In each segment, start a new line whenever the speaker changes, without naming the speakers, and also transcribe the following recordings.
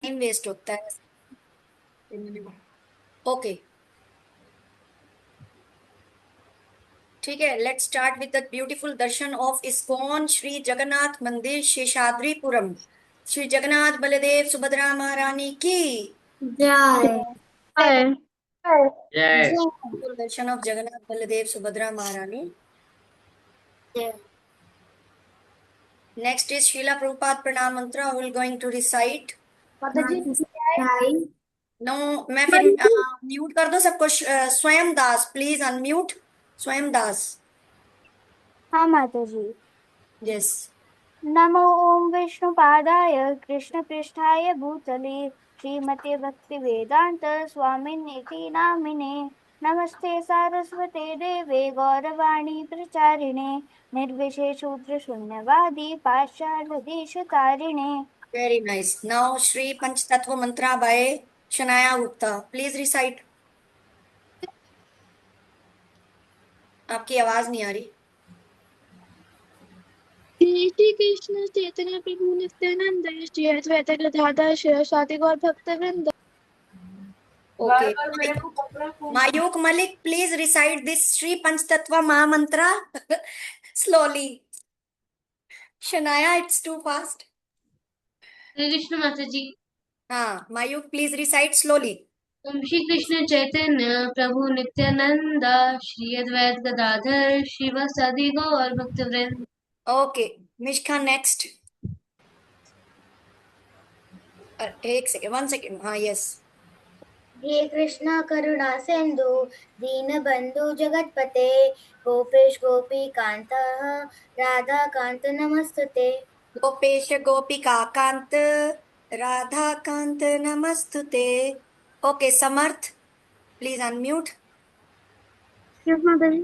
Time waste होता है। Okay, ठीक है, let's start with the beautiful Darshan of ISKCON Shri Jagannath मंदिर शेषाद्रिपुरम। श्री जगन्नाथ बलदेव सुभद्रा महारानी की
जय।
जय।
जय।
full दर्शन ऑफ जगन्नाथ बलदेव सुभद्रा महारानी। नेक्स्ट इज शीला प्रभुपाद प्रणाम मंत्र विल गोइंग टू रिसाइट।
माता जी जय।
नो, मैं फिर म्यूट कर दो सबको। स्वयं दास प्लीज अनम्यूट। स्वयं दास।
हाँ माता जी।
यस।
नमो ओम विष्णुपादाय कृष्णपृष्ठाय भूतले श्रीमते भक्ति वेदांत स्वामिनीति नामिने नमस्ते सारस्वते देवे गौरवाणी प्रचारिणे निर्विशेष शूद्र शून्यवादी पाश्चात्य देश तारिणे।
Very nice. नाउ श्री पंचतत्व mantra by Shanaya Gupta please recite. आपकी आवाज नहीं आ रही।
श्री कृष्ण चैतन्य प्रभु नित्यानंद श्री अद्वैत गदाधर शिव गौर भक्त वृंद।
Okay, Mayuk Malik please recite this Shri पंचतत्व Mahamantra slowly. Shanaya it's too fast.
Hare Krishna माता जी।
हाँ, मायूक प्लीज रिसाइट स्लोली।
ओम श्री कृष्ण चैतन्य प्रभु नित्यानंद श्री अद्वैत गदाधर शिव गौर भक्त वृंद।
Okay, Mishka next. एक सेकेंड, 1 सेकेंड। हाँ, यस।
हे कृष्ण करुणा सिंधु दीन बंधु जगतपते गोपेश गोपी कांत राधा कांत नमस्तुते।
गोपेश गोपिका कांत राधा कांत नमस्तुते। Okay, Samarth please unmute.
Yes माता जी।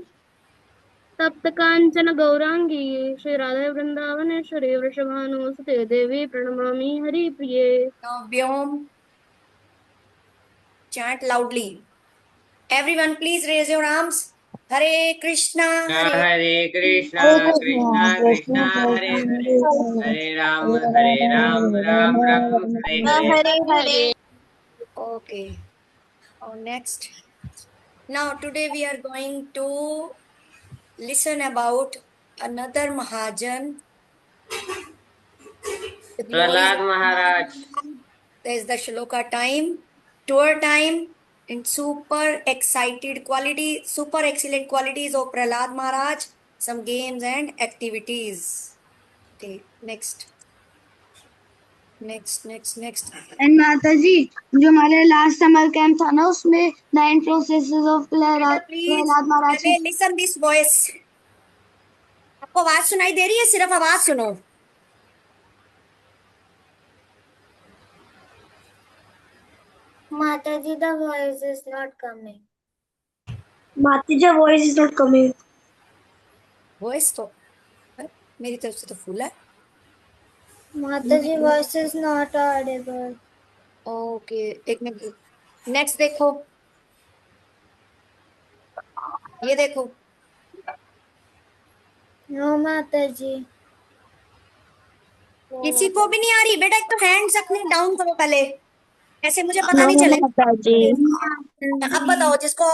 तप्त कांचन गौरांगी श्री राधा वृंदावनेश्वरी वृषभानुसुते देवी प्रणमामि हरि प्रिये।
Now Vyom chant loudly. Everyone please raise your arms. Hare Krishna, Hare
Hare Krishna
Hare Krishna
Krishna
Krishna
Krishna Hare
Krishna
Hare
Hare
Hare Ram Ram Ram Hare Hare.
Hare Hare.
Okay. Oh, next. Now today we are going to listen about another Mahajan. The glories
Prahlad
of
Maharaj.
Mahajan. There is the shloka time, tour time, and super excited quality, super excellent qualities of Prahlad Maharaj, some games and activities. Okay, next. Next, next, next.
And माता जी, जो हमारे last summer camp था ना, उसमें 9 processes of
Better please,
Prahlad Maharaj की।
पहले listen this voice. आपको आवाज सुनाई दे रही है? सिर्फ आवाज सुनो।
माता जी, the voice is not coming. माता जी, voice is not coming.
Voice तो मेरी तरफ से तो फुल है।
माता जी, voice is not audible.
Okay, एक मिनट। नेक्स्ट देखो, ये देखो।
नो माता जी।
किसी को भी नहीं आ रही बेटा? एक तो हैंड्स अपने डाउन करो पहले, ऐसे मुझे पता
नो
नहीं
माता जी।
चलेगा। अब बताओ जिसको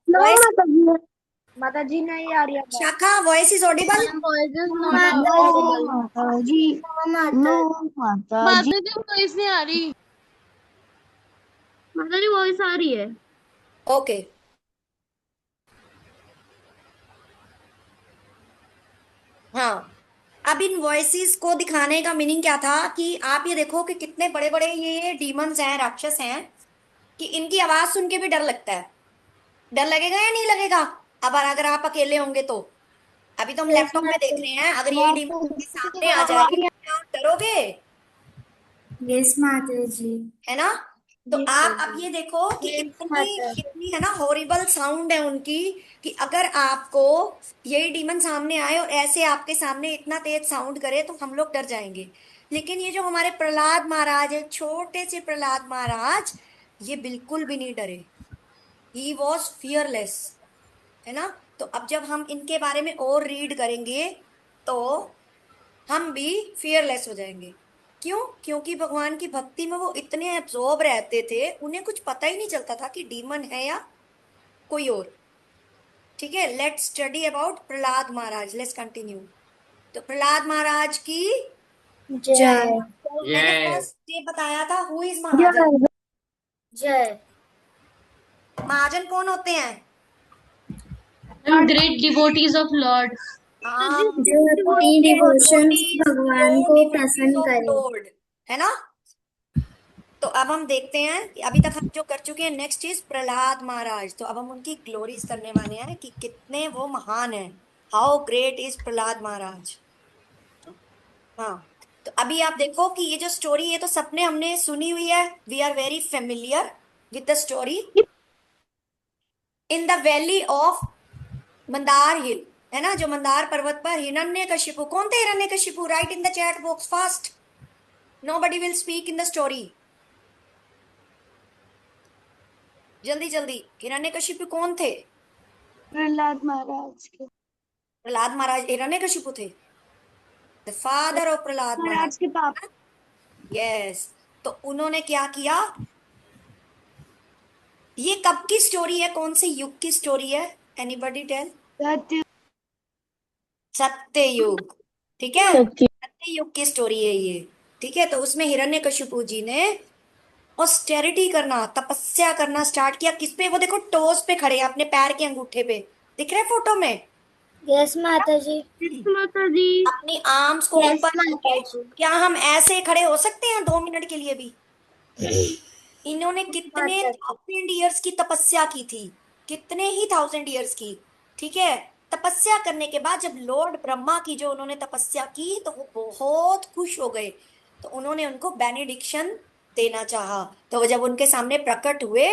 नो
वॉइस।
माता जी। माता जी, नहीं आ रही है।
Shakha, voice is audible?
Voice is
no
not audible.
माता जी। नो माता जी।
माता जी वॉइस नहीं आ रही। माता जी वॉइस आ रही है।
ओके, हाँ। अब इन वॉइसेस को दिखाने का मीनिंग क्या था कि आप ये देखो कि कितने बड़े बड़े ये डीमंस हैं, राक्षस हैं, कि इनकी आवाज सुन के भी डर लगता है। डर लगेगा या नहीं लगेगा? अब अगर आप अकेले होंगे तो। अभी तो हम
यस
लैपटॉप में देख
माता
रहे हैं, अगर यही
जी।
डीमन आपके सामने आ जाए तो आप डरोगे?
यस माता जी।
है ना? तो आप अब ये देखो कि
यस
इतनी
माता जी।
इतनी है ना, हॉरिबल साउंड है उनकी, कि अगर आपको यही डीमन सामने आए और ऐसे आपके सामने इतना तेज साउंड करे तो हम लोग डर जाएंगे। लेकिन ये जो हमारे प्रहलाद महाराज है, छोटे से प्रहलाद महाराज, ये बिल्कुल भी नहीं डरे। He was fearless. है ना? तो अब जब हम इनके बारे में और रीड करेंगे तो हम भी फियरलेस हो जाएंगे। क्यों? क्योंकि भगवान की भक्ति में वो इतने एब्जॉर्ब रहते थे, उन्हें कुछ पता ही नहीं चलता था कि डीमन है या कोई और। ठीक है, let's study about Prahlad Maharaj, let's continue. तो प्रहलाद महाराज की जय।
जय
तो मैंने
जय।
फर्स्ट ये बताया था, हु इज महाजन?
जय
महाजन कौन होते हैं?
And great devotees of Lord.
जो अपनी डिवोशन भगवान को प्रसन्न करे।
लॉर्ड, है ना? तो अब हम देखते हैं कि अभी तक हम जो कर चुके हैं, नेक्स्ट इज प्रहलाद महाराज। तो अब हम उनकी ग्लोरीज करने वाले हैं कि कितने वो महान हैं। हाउ ग्रेट इज प्रहलाद महाराज। हाँ, तो अभी आप देखो कि ये जो स्टोरी है तो सबने हमने सुनी हुई है, we are very familiar with the story. In the valley of Mandar hill, है ना, जो मंदार पर्वत पर हिरण्यकशिपु, कौन थे Hiranyakashipu? Write in the chat box fast, nobody will speak in the story. जल्दी जल्दी, हिरण्यकशिपु कौन थे?
प्रहलाद महाराज के
प्रहलाद महाराज हिरण्यकशिपु थे, द फादर ऑफ प्रहलाद महाराज
के पापा।
यस। तो उन्होंने क्या किया? ये कब की स्टोरी है, कौन से युग की स्टोरी है? Anybody tell? सत्य युग। ठीक है, सत्य युग की स्टोरी है ये। ठीक है, तो उसमें हिरण्यकशिपु जी ने ऑस्टेरिटी करना, तपस्या करना स्टार्ट किया। किस पे? वो देखो टोस पे खड़े हैं, अपने पैर के अंगूठे पे, दिख रहे फोटो में?
यस माता जी।
माता जी।
अपनी आर्म्स को
Yes,
ऊपर
माता
करके।
जी।
क्या हम ऐसे खड़े हो सकते हैं 2 मिनट के लिए भी? इन्होंने कितने
माता जी।
1000 ईयर्स की तपस्या की थी, कितने ही 1000 ईयर्स की। ठीक है, तपस्या करने के बाद जब लॉर्ड ब्रह्मा की जो उन्होंने तपस्या की तो वो बहुत खुश हो गए। तो उन्होंने उनको बेनेडिक्शन देना चाहा। तो वो जब उनके सामने प्रकट हुए,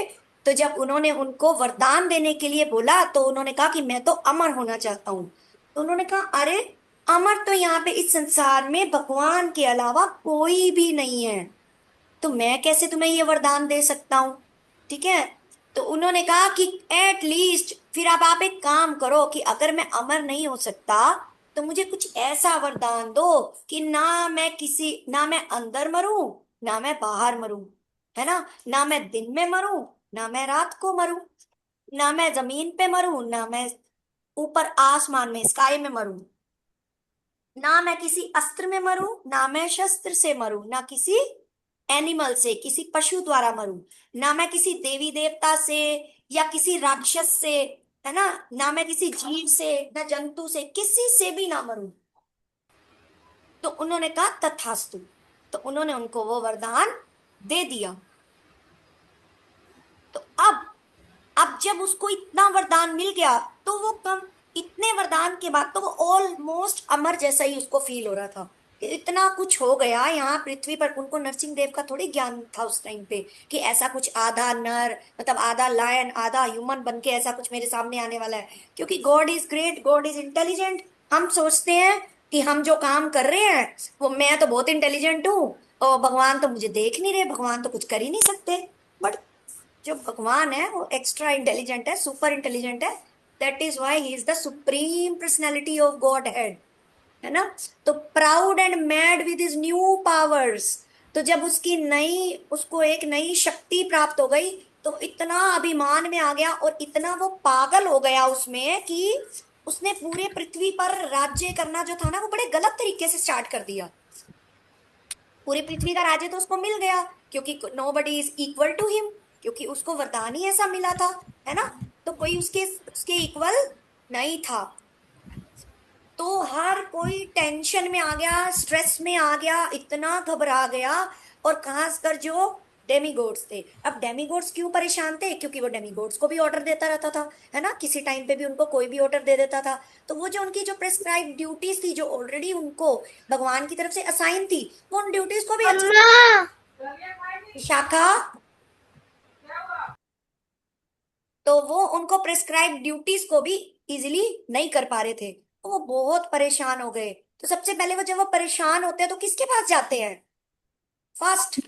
तो जब उन्होंने उनको वरदान देने के लिए बोला, तो उन्होंने कहा कि मैं तो अमर होना चाहता हूँ। तो उन्होंने कहा, अरे अमर तो यहाँ पे इस संसार में भगवान के अलावा कोई भी नहीं है, तो मैं कैसे तुम्हें ये वरदान दे सकता हूं? ठीक है, तो उन्होंने कहा कि एट लीस्ट फिर अब आप एक काम करो कि अगर मैं अमर नहीं हो सकता तो मुझे कुछ ऐसा वरदान दो कि ना मैं अंदर मरूं, ना मैं बाहर मरूं, है ना मैं दिन में मरूं, ना मैं रात को मरूं, ना मैं जमीन पे मरूं, ना मैं ऊपर आसमान में स्काई में मरूं, ना मैं किसी अस्त्र में मरूं, ना मैं शस्त्र से मरूं, ना किसी एनिमल से, किसी पशु द्वारा मरूं, ना मैं किसी देवी देवता से या किसी राक्षस से, है ना मैं किसी जीव से, ना जंतु से, किसी से भी ना मरूं। तो उन्होंने कहा तथास्तु। तो उन्होंने उनको वो वरदान दे दिया। तो अब जब उसको इतना वरदान मिल गया तो वो कम, इतने वरदान के बाद तो वो ऑलमोस्ट अमर जैसा ही उसको फील हो रहा था। इतना कुछ हो गया यहाँ पृथ्वी पर। उनको नरसिंह देव का थोड़ी ज्ञान था उस टाइम पे कि ऐसा कुछ आधा नर, मतलब आधा लायन आधा ह्यूमन बन के ऐसा कुछ मेरे सामने आने वाला है। क्योंकि God is great, God is intelligent. हम सोचते हैं कि हम जो काम कर रहे हैं वो, मैं तो बहुत इंटेलिजेंट हूँ और भगवान तो मुझे देख नहीं रहे, भगवान तो कुछ कर ही नहीं सकते। बट जो भगवान है वो एक्स्ट्रा इंटेलिजेंट है, सुपर इंटेलिजेंट है। That is why he is the supreme personality of God head, है ना। तो proud and mad with his new powers. तो जब उसको एक नई शक्ति प्राप्त हो गई तो इतना अभिमान में आ गया और इतना वो पागल हो गया उसमें कि उसने पूरे पृथ्वी पर राज्य करना जो था ना वो बड़े गलत तरीके से स्टार्ट कर दिया। पूरी पृथ्वी का राज्य तो उसको मिल गया क्योंकि nobody is equal to him, क्योंकि उसको वरदान ही ऐसा मिला था, है ना। तो कोई उसके उसके इक्वल नहीं था। तो हर कोई टेंशन में आ गया, स्ट्रेस में आ गया, इतना घबरा गया। और खासकर जो डेमीगोड्स थे। अब डेमीगोड्स क्यों परेशान थे? क्योंकि वो डेमीगोड्स को भी ऑर्डर देता रहता था, है ना, किसी टाइम पे भी उनको कोई भी ऑर्डर दे देता था। तो वो जो उनकी जो प्रेस्क्राइब ड्यूटीज थी, जो ऑलरेडी उनको भगवान की तरफ से असाइन थी, वो उन ड्यूटीज को भी शाखा, तो वो उनको प्रेस्क्राइब ड्यूटीज को भी इजिली नहीं कर पा रहे थे। तो वो बहुत परेशान हो गए। तो सबसे पहले वो जब वो परेशान होते हैं तो किसके पास जाते हैं? फर्स्ट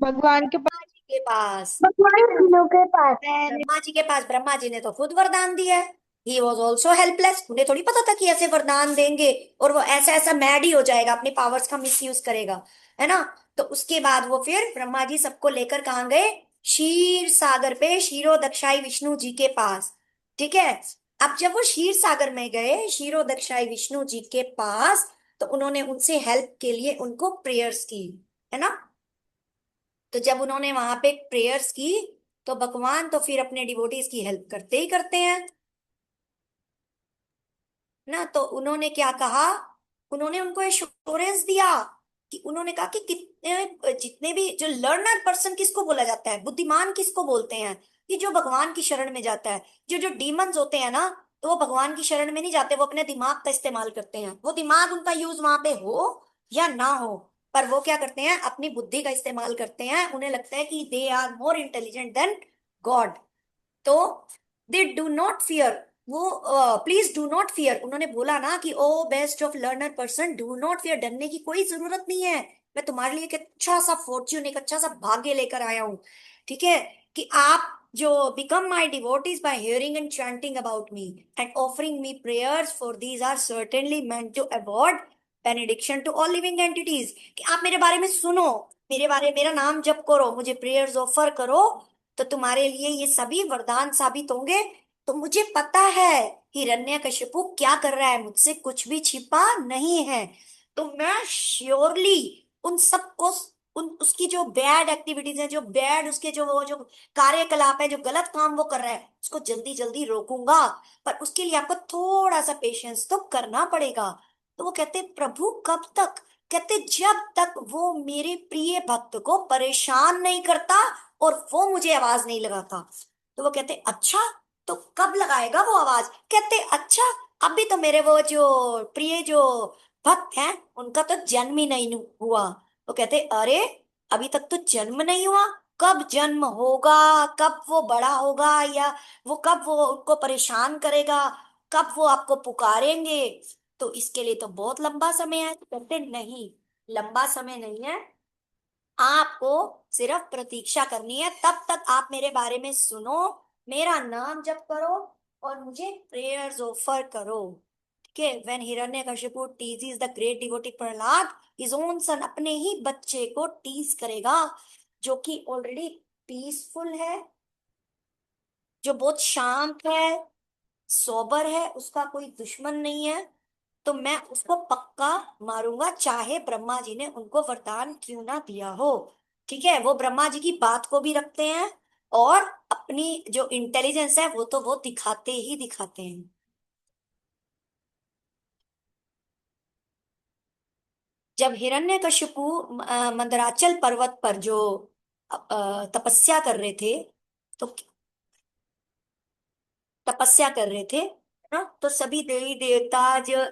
भगवान के
ब्रह्मा जी के पास।
भगवान के पास।
ब्रह्मा जी के पास। ब्रह्मा जी ने तो खुद वरदान दिया है, ही वॉज ऑल्सो हेल्पलेस। उन्हें थोड़ी पता था कि ऐसे वरदान देंगे और वो ऐसा ऐसा मैड ही हो जाएगा, अपनी पावर्स का मिसयूज करेगा, है ना। तो उसके बाद वो फिर ब्रह्मा जी सबको लेकर कहाँ गए, क्षीर सागर पे क्षीरो दक्षाई विष्णु जी के पास। ठीक है। अब जब वो क्षीर सागर में गए क्षीरो दक्षाई विष्णु जी के पास, तो उन्होंने उनसे हेल्प के लिए उनको प्रेयर्स की, है ना। तो जब उन्होंने वहां पे प्रेयर्स की, तो भगवान तो फिर अपने डिवोटीज की हेल्प करते ही करते हैं ना। तो उन्होंने क्या कहा, उन्होंने उनको एश्योरेंस दिया कि उन्होंने कहा कि कितने जितने भी जो लर्नर पर्सन किसको बोला जाता है, बुद्धिमान किसको बोलते हैं, कि जो भगवान की शरण में जाता है। जो जो डीमंस होते हैं ना, तो वो भगवान की शरण में नहीं जाते, वो अपने दिमाग का इस्तेमाल करते हैं। वो दिमाग उनका यूज वहां पे हो या ना हो, पर वो क्या करते हैं, अपनी बुद्धि का इस्तेमाल करते हैं। उन्हें लगता है कि they are more intelligent than god. तो दे डू नॉट फियर, वो प्लीज डू नॉट फियर, उन्होंने बोला ना कि oh best of learner person, do not fear, डरने की कोई जरूरत नहीं है। मैं तुम्हारे लिए एक अच्छा सा फॉर्च्यून, एक अच्छा सा भाग्य लेकर आया हूँ। ठीक है। कि आप जो become my devotees by hearing and chanting about me and offering me prayers, for these are certainly meant to award benediction to all living entities. कि आप मेरे बारे में सुनो, मेरा नाम जप करो, मुझे प्रेयर्स ऑफर करो, तो तुम्हारे लिए ये सभी वरदान साबित होंगे। तो मुझे पता है हिरण्यकशिपु क्या कर रहा है, मुझसे कुछ भी छिपा नहीं है। तो मैं श्योरली उन सबको, उन उसकी जो बैड एक्टिविटीज है, जो बैड उसके जो वो जो कार्यकलाप है, जो गलत काम वो कर रहा है, उसको जल्दी जल्दी रोकूंगा। पर उसके लिए आपको थोड़ा सा पेशेंस तो करना पड़ेगा। तो वो कहते प्रभु कब तक, कहते जब तक वो मेरे प्रिय भक्त को परेशान नहीं करता और वो मुझे आवाज नहीं लगाता। तो वो कहते अच्छा, तो कब लगाएगा वो आवाज, कहते अच्छा अभी तो मेरे वो जो प्रिय जो भक्त हैं उनका तो जन्म ही नहीं हुआ। वो कहते अरे अभी तक तो जन्म नहीं हुआ, कब जन्म होगा, कब वो बड़ा होगा, या वो कब वो उनको परेशान करेगा, कब वो आपको पुकारेंगे। तो इसके लिए तो बहुत लंबा समय है। तो कहते नहीं, लंबा समय नहीं है, आपको सिर्फ प्रतीक्षा करनी है। तब तक आप मेरे बारे में सुनो, मेरा नाम जप करो और मुझे प्रेयर्स ऑफर करो। ठीक है। When Hiranyakashipu teases the great devotee Prahlad, his own son, अपने ही बच्चे को टीज करेगा, जो कि ऑलरेडी पीसफुल है, जो बहुत शांत है, सोबर है, उसका कोई दुश्मन नहीं है। तो मैं उसको पक्का मारूंगा, चाहे ब्रह्मा जी ने उनको वरदान क्यों ना दिया हो। ठीक है। वो ब्रह्मा जी की बात को भी रखते हैं और अपनी जो इंटेलिजेंस है वो तो वो दिखाते ही दिखाते हैं। जब हिरण्यकशिपु मंदराचल पर्वत पर जो तपस्या कर रहे थे, तो तपस्या कर रहे थे ना, तो सभी देवी देवता जो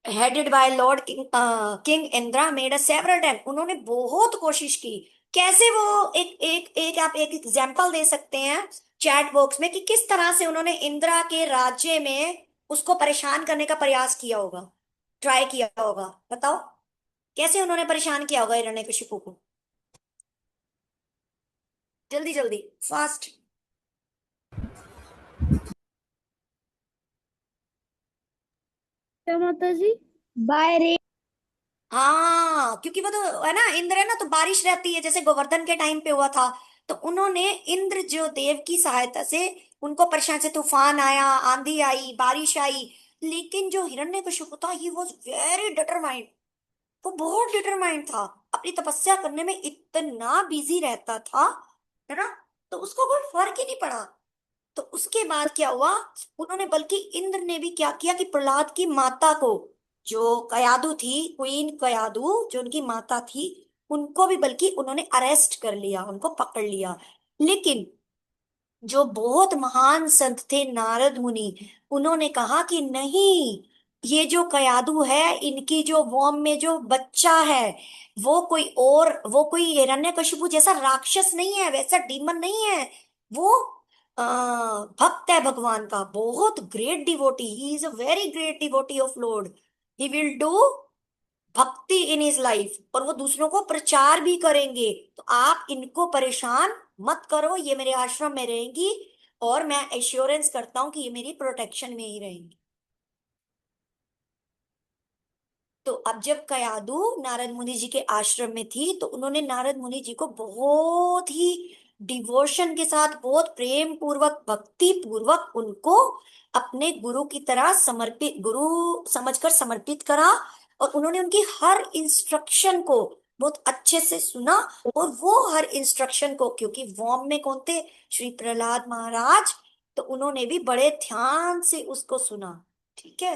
headed by Lord king Indira made a several time, उन्होंने बहुत कोशिश की। कैसे वो, एक एक एक आप एक एग्जांपल दे सकते हैं चैट बॉक्स में कि किस तरह से उन्होंने इंद्रा के राज्य में उसको परेशान करने का प्रयास किया होगा, ट्राई किया होगा, बताओ कैसे उन्होंने परेशान किया होगा हिरण्यकशिपु को। जल्दी जल्दी, फास्ट।
क्या माता जी? बाय रे।
हाँ, क्योंकि वो तो है ना, इंद्र है ना, तो बारिश रहती है जैसे गोवर्धन के टाइम पे हुआ था। तो उन्होंने इंद्र जो देव की सहायता से उनको परेशान, से तूफान आया, आंधी आई, बारिश आई, लेकिन जो हिरण्यकशिपु था ही वॉज वेरी डिटरमाइंड। वो बहुत डिटरमाइंड था, अपनी तपस्या करने में इतना बिजी रहता था, है ना। तो उसको कोई फर्क ही नहीं पड़ा। तो उसके बाद क्या हुआ, उन्होंने बल्कि इंद्र ने भी क्या किया कि प्रहलाद की माता को, जो कयादु थी, क्वीन कयादु जो उनकी माता थी, उनको भी बल्कि उन्होंने अरेस्ट कर लिया, उनको पकड़ लिया। लेकिन जो बहुत महान संत थे नारद मुनि, उन्होंने कहा कि नहीं, ये जो कयादु है, इनकी जो वॉम में जो बच्चा है, वो कोई हिरण्यकशिपु जैसा राक्षस नहीं है, वैसा डीमन नहीं है। वो भक्त है भगवान का, बहुत great devotee, he is a very great devotee of Lord. He will do भक्ति इन हिज लाइफ, और वो दूसरों को प्रचार भी करेंगे। तो आप इनको परेशान मत करो, ये मेरे आश्रम में रहेंगी, और मैं एश्योरेंस करता हूं कि ये मेरी प्रोटेक्शन में ही रहेंगी। तो अब जब कयादू नारद मुनि जी के आश्रम में थी तो उन्होंने नारद मुनि जी को बहुत ही डिवोशन के साथ, बहुत प्रेम पूर्वक, भक्ति पूर्वक उनको अपने गुरु की तरह समर्पित, गुरु समझकर समर्पित करा। और उन्होंने उनकी हर इंस्ट्रक्शन को बहुत अच्छे से सुना। और वो हर इंस्ट्रक्शन को, क्योंकि वॉर्म में कौन थे, श्री प्रहलाद महाराज, तो उन्होंने भी बड़े ध्यान से उसको सुना। ठीक है।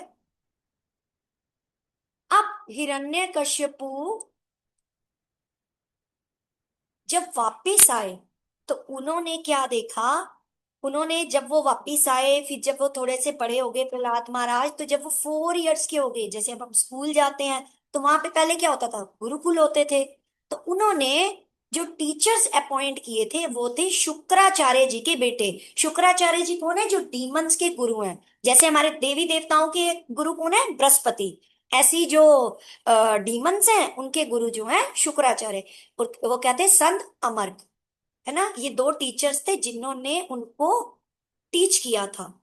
अब हिरण्यकश्यपु जब वापिस आए तो उन्होंने क्या देखा, उन्होंने जब वो वापिस आए, फिर जब वो थोड़े से बड़े हो गए प्रहलाद महाराज, तो जब वो 4 इयर्स के हो गए, जैसे अब हम स्कूल जाते हैं तो वहां पे पहले क्या होता था, गुरुकुल होते थे। तो उन्होंने जो टीचर्स अपॉइंट किए थे वो थे शुक्राचार्य जी के बेटे। शुक्राचार्य जी कौन है, जो डीमंस के गुरु हैं। जैसे हमारे देवी देवताओं के गुरु कौन है, बृहस्पति, ऐसी जो डीमंस हैं उनके गुरु जो हैं शुक्राचार्य। और वो कहते हैं संत अमर्क, है ना। ये 2 टीचर्स थे जिन्होंने उनको टीच किया था।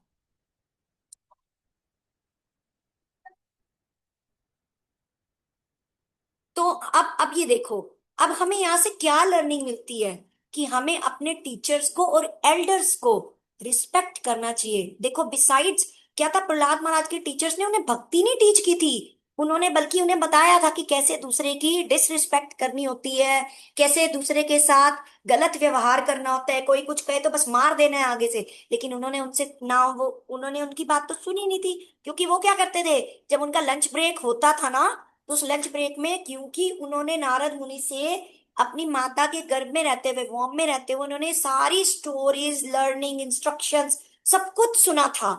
तो अब ये देखो, अब हमें यहाँ से क्या लर्निंग मिलती है, कि हमें अपने टीचर्स को और एल्डर्स को रिस्पेक्ट करना चाहिए। देखो बिसाइड्स क्या था, प्रहलाद महाराज के टीचर्स ने उन्हें भक्ति नहीं टीच की थी, उन्होंने बल्कि उन्हें बताया था कि कैसे दूसरे की डिसरिस्पेक्ट करनी होती है, कैसे दूसरे के साथ गलत व्यवहार करना होता है, कोई कुछ कहे तो बस मार देना है आगे से। लेकिन उन्होंने उनसे ना, वो उन्होंने उनकी बात तो सुनी नहीं थी। क्योंकि वो क्या करते थे, जब उनका लंच ब्रेक होता था ना, तो उस लंच ब्रेक में, क्योंकि उन्होंने नारद मुनि से अपनी माता के गर्भ में रहते हुए, वॉम में रहते हुए, उन्होंने सारी स्टोरीज, लर्निंग, इंस्ट्रक्शंस सब कुछ सुना था,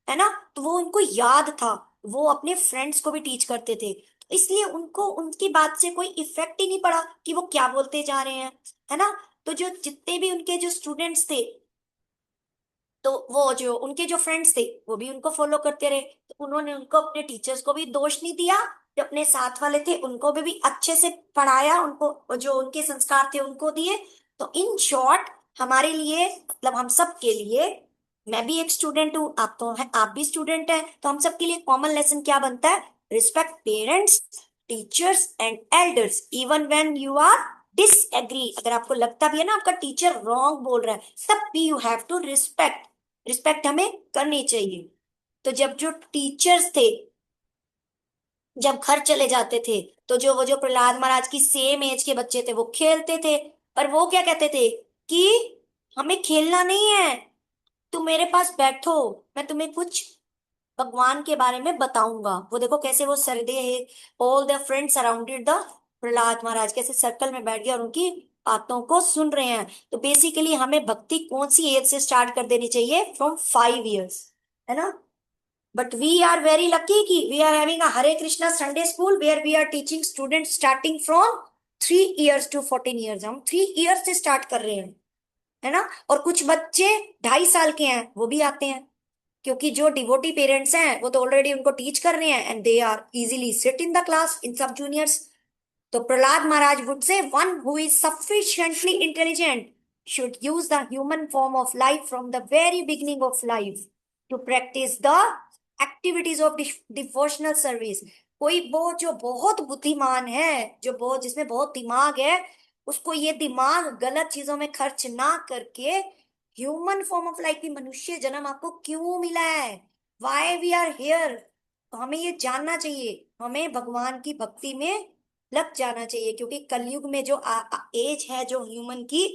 है ना। तो वो उनको याद था, वो अपने फ्रेंड्स को भी टीच करते थे। तो इसलिए उनको उनकी बात से कोई इफेक्ट ही नहीं पड़ा कि वो क्या बोलते जा रहे हैं, है ना। तो जो जितने भी उनके जो स्टूडेंट्स थे, तो वो जो उनके जो फ्रेंड्स थे वो भी उनको फॉलो करते रहे। तो उन्होंने उनको, अपने टीचर्स को भी दोष नहीं दिया, जो अपने साथ वाले थे उनको भी अच्छे से पढ़ाया, उनको जो उनके संस्कार थे उनको दिए। तो इन शॉर्ट हमारे लिए, मतलब हम सब के लिए, मैं भी एक स्टूडेंट हूँ, आप तो है, आप भी स्टूडेंट हैं, तो हम सब के लिए कॉमन लेसन क्या बनता है, respect parents, teachers and elders even when you are disagree. अगर आपको लगता भी है ना आपका टीचर रॉन्ग बोल रहा है, तब भी you have to respect, respect हमें करनी चाहिए। तो जब जो टीचर्स थे जब घर चले जाते थे, तो जो वो जो प्रहलाद महाराज की सेम एज के बच्चे थे वो खेलते थे, पर वो क्या कहते थे कि हमें खेलना नहीं है, तुम मेरे पास बैठो, मैं तुम्हें कुछ भगवान के बारे में बताऊंगा। वो देखो कैसे वो सरदे है, all the friends arounded the Prahlad Maharaj, कैसे सर्कल में बैठ गए और उनकी बातों को सुन रहे हैं। तो बेसिकली हमें भक्ति कौन सी एज से स्टार्ट कर देनी चाहिए, फ्रॉम 5 इयर्स, है ना। But we are very lucky कि we are having a Hare Krishna Sunday school where we are teaching students starting from 3 years to 14 years। हम 3 years से स्टार्ट कर रहे हैं, है ना। और कुछ बच्चे 2.5 साल के हैं वो भी आते हैं, क्योंकि जो डिवोटी पेरेंट्स हैं वो तो ऑलरेडी उनको टीच कर रहे हैं, and they are easily sit in the class in sub juniors. तो Prahlad Maharaj would say one who is sufficiently intelligent should use the human form of life from the very beginning of life to practice the activities of devotional service। कोई वो जो बहुत बुद्धिमान है, जो बहुत, जिसमें बहुत दिमाग है, उसको ये दिमाग गलत चीजों में खर्च ना करके, ह्यूमन फॉर्म ऑफ लाइफ की, मनुष्य जन्म आपको क्यों मिला है, वाई वी आर हियर, तो हमें ये जानना चाहिए, हमें भगवान की भक्ति में लग जाना चाहिए। क्योंकि कलयुग में जो एज है जो ह्यूमन की,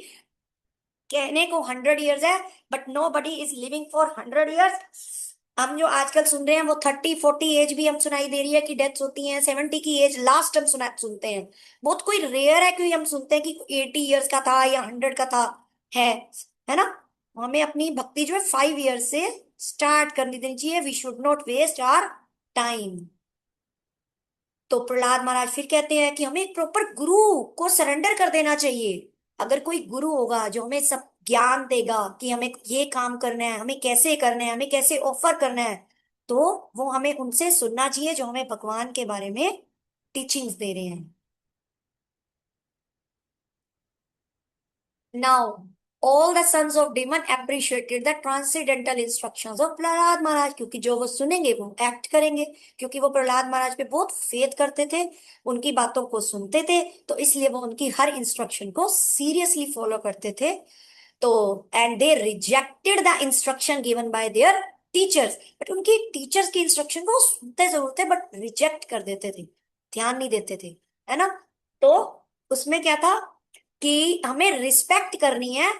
कहने को 100 इयर्स है, but no body is living for 100 years. हम जो आजकल सुन रहे हैं वो 30-40 एज भी हम सुनाई दे रही है कि डेथ्स होती हैं, 70 की एज लास्ट हम सुनते हैं। बहुत कोई रेयर है कि हम सुनते हैं कि 80 इयर्स का था या 100 का था, है है ना। हमें अपनी भक्ति जो है 5 इयर्स से स्टार्ट करनी देनी चाहिए। We should not waste our time. तो प्रहलाद महाराज फिर कहते हैं कि हमें एक प्रॉपर गुरु को सरेंडर कर देना चाहिए। अगर कोई गुरु होगा जो हमें सब ज्ञान देगा कि हमें ये काम करना है, हमें कैसे करना है, हमें कैसे ऑफर करना है, तो वो हमें उनसे सुनना चाहिए जो हमें भगवान के बारे में टीचिंग्स दे रहे हैं। Now All the sons of demon appreciated the transcendental instructions of Prahlad Maharaj, क्योंकि जो वो सुनेंगे वो एक्ट करेंगे, क्योंकि वो प्रहलाद महाराज पे बहुत फेथ करते थे, उनकी बातों को सुनते थे, तो इसलिए वो उनकी हर इंस्ट्रक्शन को सीरियसली फॉलो करते थे। तो and they rejected the instruction given by there teachers, but उनकी टीचर्स की इंस्ट्रक्शन को सुनते जरूर थे बट रिजेक्ट कर देते थे, ध्यान नहीं देते थे, है ना। तो उसमें क्या था कि हमें रिस्पेक्ट करनी है,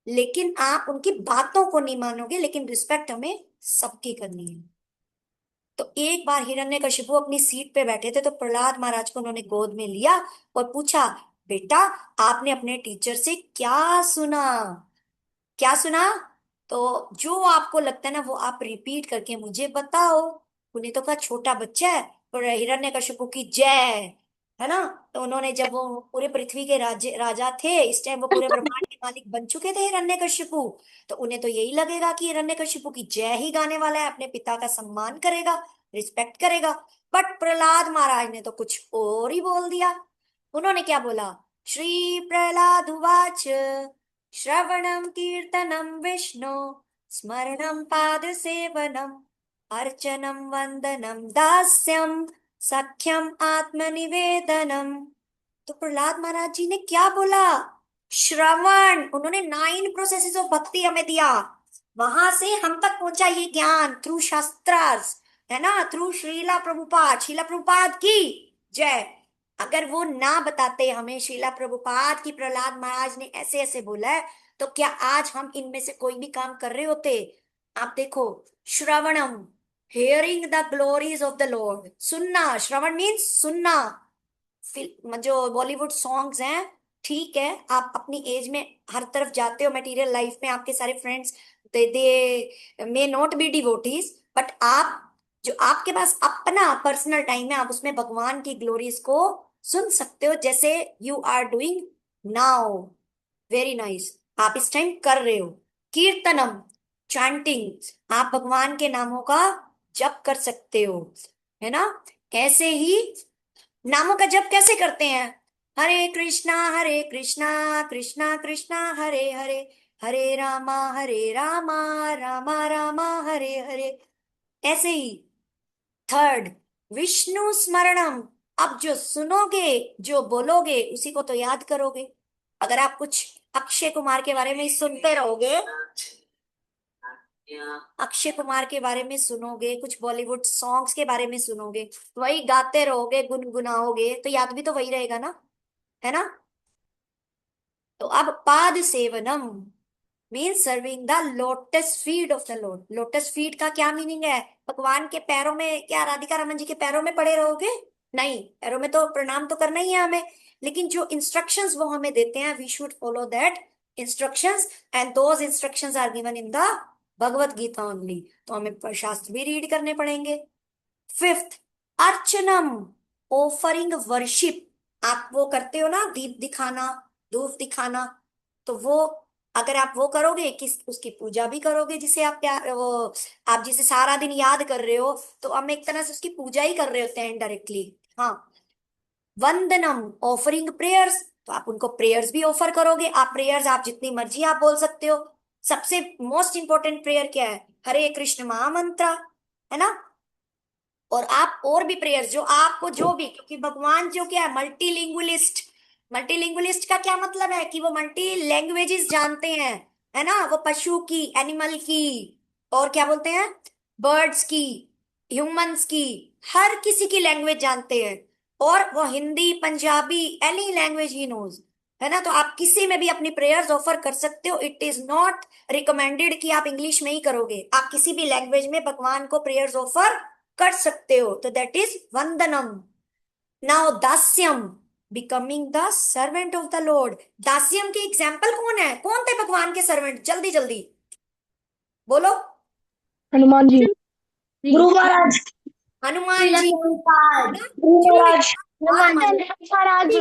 लेकिन आप उनकी बातों को नहीं मानोगे, लेकिन रिस्पेक्ट हमें सबकी करनी है। तो एक बार हिरण्यकशिपु अपनी सीट पे बैठे थे, तो प्रहलाद महाराज को उन्होंने गोद में लिया और पूछा, बेटा आपने अपने टीचर से क्या सुना, क्या सुना? तो जो आपको लगता है ना वो आप रिपीट करके मुझे बताओ। उन्हें तो कहा छोटा बच्चा है, पर हिरण्यकशिपु की जय, है ना। तो उन्होंने, जब वो पूरे पृथ्वी के राजा थे, इस टाइम वो पूरे ब्रह्मांड के मालिक बन चुके थे हिरण्यकशिपु, तो उन्हें तो यही लगेगा कि हिरण्यकशिपु की जय ही गाने वाला है, अपने पिता का सम्मान करेगा, रिस्पेक्ट करेगा। बट प्रहलाद महाराज ने तो कुछ और ही बोल दिया। उन्होंने क्या बोला? श्री प्रहलाद उवाच श्रवणं कीर्तनं विष्णु स्मरणं पादसेवनम् अर्चनं वंदनं दास्यं सख्यम आत्मनिवेदनम। तो प्रहलाद महाराज जी ने क्या बोला? श्रवण, उन्होंने 9 प्रोसेसेस ऑफ भक्ति हमें दिया, वहां से हम तक पहुंचा ये ज्ञान थ्रू शास्त्रार्स, है ना, थ्रू श्रीला प्रभुपाद की जय। अगर वो ना बताते हमें श्रीला प्रभुपाद की प्रहलाद महाराज ने ऐसे ऐसे बोला है, तो क्या आज हम इनमें से कोई भी काम कर रहे होते? आप देखो, श्रवणम, hearing the glories of the lord, सुनना, श्रवण मीन्स सुनना। जो बॉलीवुड सॉन्ग्स हैं, ठीक है, आप अपनी एज में हर तरफ जाते हो, मटेरियल लाइफ में आपके सारे friends they may not be devotees, but आप, जो आपके पास अपना पर्सनल टाइम है, आप उसमें भगवान की ग्लोरीज को सुन सकते हो, जैसे you are doing now. Very nice, आप इस टाइम कर रहे हो। कीर्तनम, चैंटिंग, आप भगवान के नामों का जप कर सकते हो, है ना। ऐसे ही नामों का जप कैसे करते हैं? हरे कृष्णा कृष्णा कृष्णा हरे हरे, हरे रामा रामा रामा हरे हरे। ऐसे ही थर्ड, विष्णु स्मरणम, अब जो सुनोगे, जो बोलोगे, उसी को तो याद करोगे। अगर आप कुछ अक्षय कुमार के बारे में सुनते रहोगे, अक्षय कुमार के बारे में सुनोगे, कुछ बॉलीवुड सॉन्ग्स के बारे में सुनोगे, वही गाते रहोगे, गुनगुनाओगे, तो याद भी तो वही रहेगा ना, है ना। तो अब पाद सेवनम means serving the lotus feet of the lord. Lotus feet का क्या मीनिंग है? भगवान के पैरों में, क्या राधिका रमन जी के पैरों में पड़े रहोगे? नहीं, पैरों में तो प्रणाम तो करना ही है हमें, लेकिन जो इंस्ट्रक्शंस वो हमें देते हैं, we should follow that instructions, and those instructions are given in the Bhagavad Gita only. तो हमें शास्त्र भी रीड करने पड़ेंगे। फिफ्थ, अर्चनम, ऑफरिंग वर्शिप, आप वो करते हो ना, दीप दिखाना, धूप दिखाना, तो वो, अगर आप वो करोगे कि उसकी पूजा भी करोगे, जिसे आप प्यार, वो आप जिसे सारा दिन याद कर रहे हो, तो हम एक तरह से उसकी पूजा ही कर रहे होते हैं इनडायरेक्टली। हाँ, वंदनम, ऑफरिंग प्रेयर्स, तो आप उनको प्रेयर्स भी ऑफर करोगे। आप प्रेयर्स, आप जितनी मर्जी आप बोल सकते हो। सबसे मोस्ट इंपॉर्टेंट प्रेयर क्या है? हरे कृष्ण महामंत्र, है ना। और आप और भी प्रेयर्स जो आपको जो भी, क्योंकि भगवान जो क्या है, मल्टीलिंगुलिस्ट। मल्टीलिंगुलिस्ट का क्या मतलब है? कि वो मल्टी लैंग्वेजेस जानते हैं, है ना। वो पशु की, एनिमल की, और क्या बोलते हैं, बर्ड्स की, ह्यूमंस की, हर किसी की लैंग्वेज जानते हैं। और वो Hindi, Punjabi, any language he knows, है ना। तो आप किसी में भी अपनी प्रेयर्स ऑफर कर सकते हो। इट इज नॉट रिकमेंडेड कि आप इंग्लिश में ही करोगे, आप किसी भी लैंग्वेज में भगवान को प्रेयर्स ऑफर कर सकते हो। तो दैट इज वंदनम। नाउ दास्यम, becoming the servant of the lord. दास्यम की एग्जाम्पल कौन है? कौन थे भगवान के सर्वेंट? जल्दी जल्दी बोलो।
हनुमान जी, ध्रुव महाराज,
हनुमान जी,
ध्रुव महाराज,
हनुमान जी।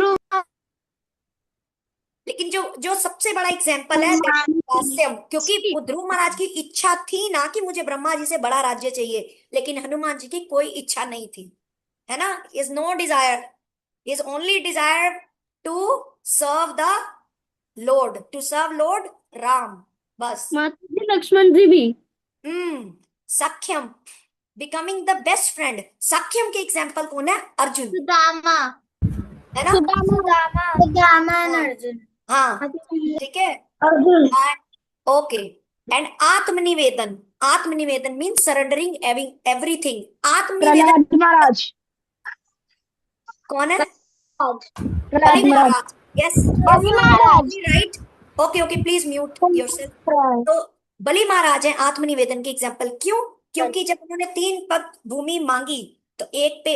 लेकिन जो जो सबसे बड़ा एग्जाम्पल है दास्यम, क्योंकि वो ध्रुव महाराज की इच्छा थी ना कि मुझे ब्रह्मा जी से बड़ा राज्य चाहिए, लेकिन हनुमान जी की कोई इच्छा नहीं थी, है ना। Is no desire, is only desire to serve the Lord, to serve Lord Ram, बस।
माता जी लक्ष्मण जी भी।
सख्यम, बिकमिंग द बेस्ट फ्रेंड। सख्यम के एग्जाम्पल कौन है? अर्जुन,
सुदामा,
है ना?
सुदामा, सुदामा एंड
हाँ
अर्जुन।
हाँ, ठीक है।
अर्जुन,
ओके। एंड आत्मनिवेदन, आत्मनिवेदन मीन्स सरेंडरिंग एवरीथिंग। आत्मनिवेदन
प्रहलाद महाराज,
कौन है? Bali
Prahlad Maharaj,
Maharaj. Yes,
Bali Maharaj,
right. Okay okay, please mute yourself. तो बलि महाराज है आत्मनिवेदन के एग्जाम्पल। क्यों? क्योंकि जब उन्होंने 3 पग भूमि मांगी तो एक पे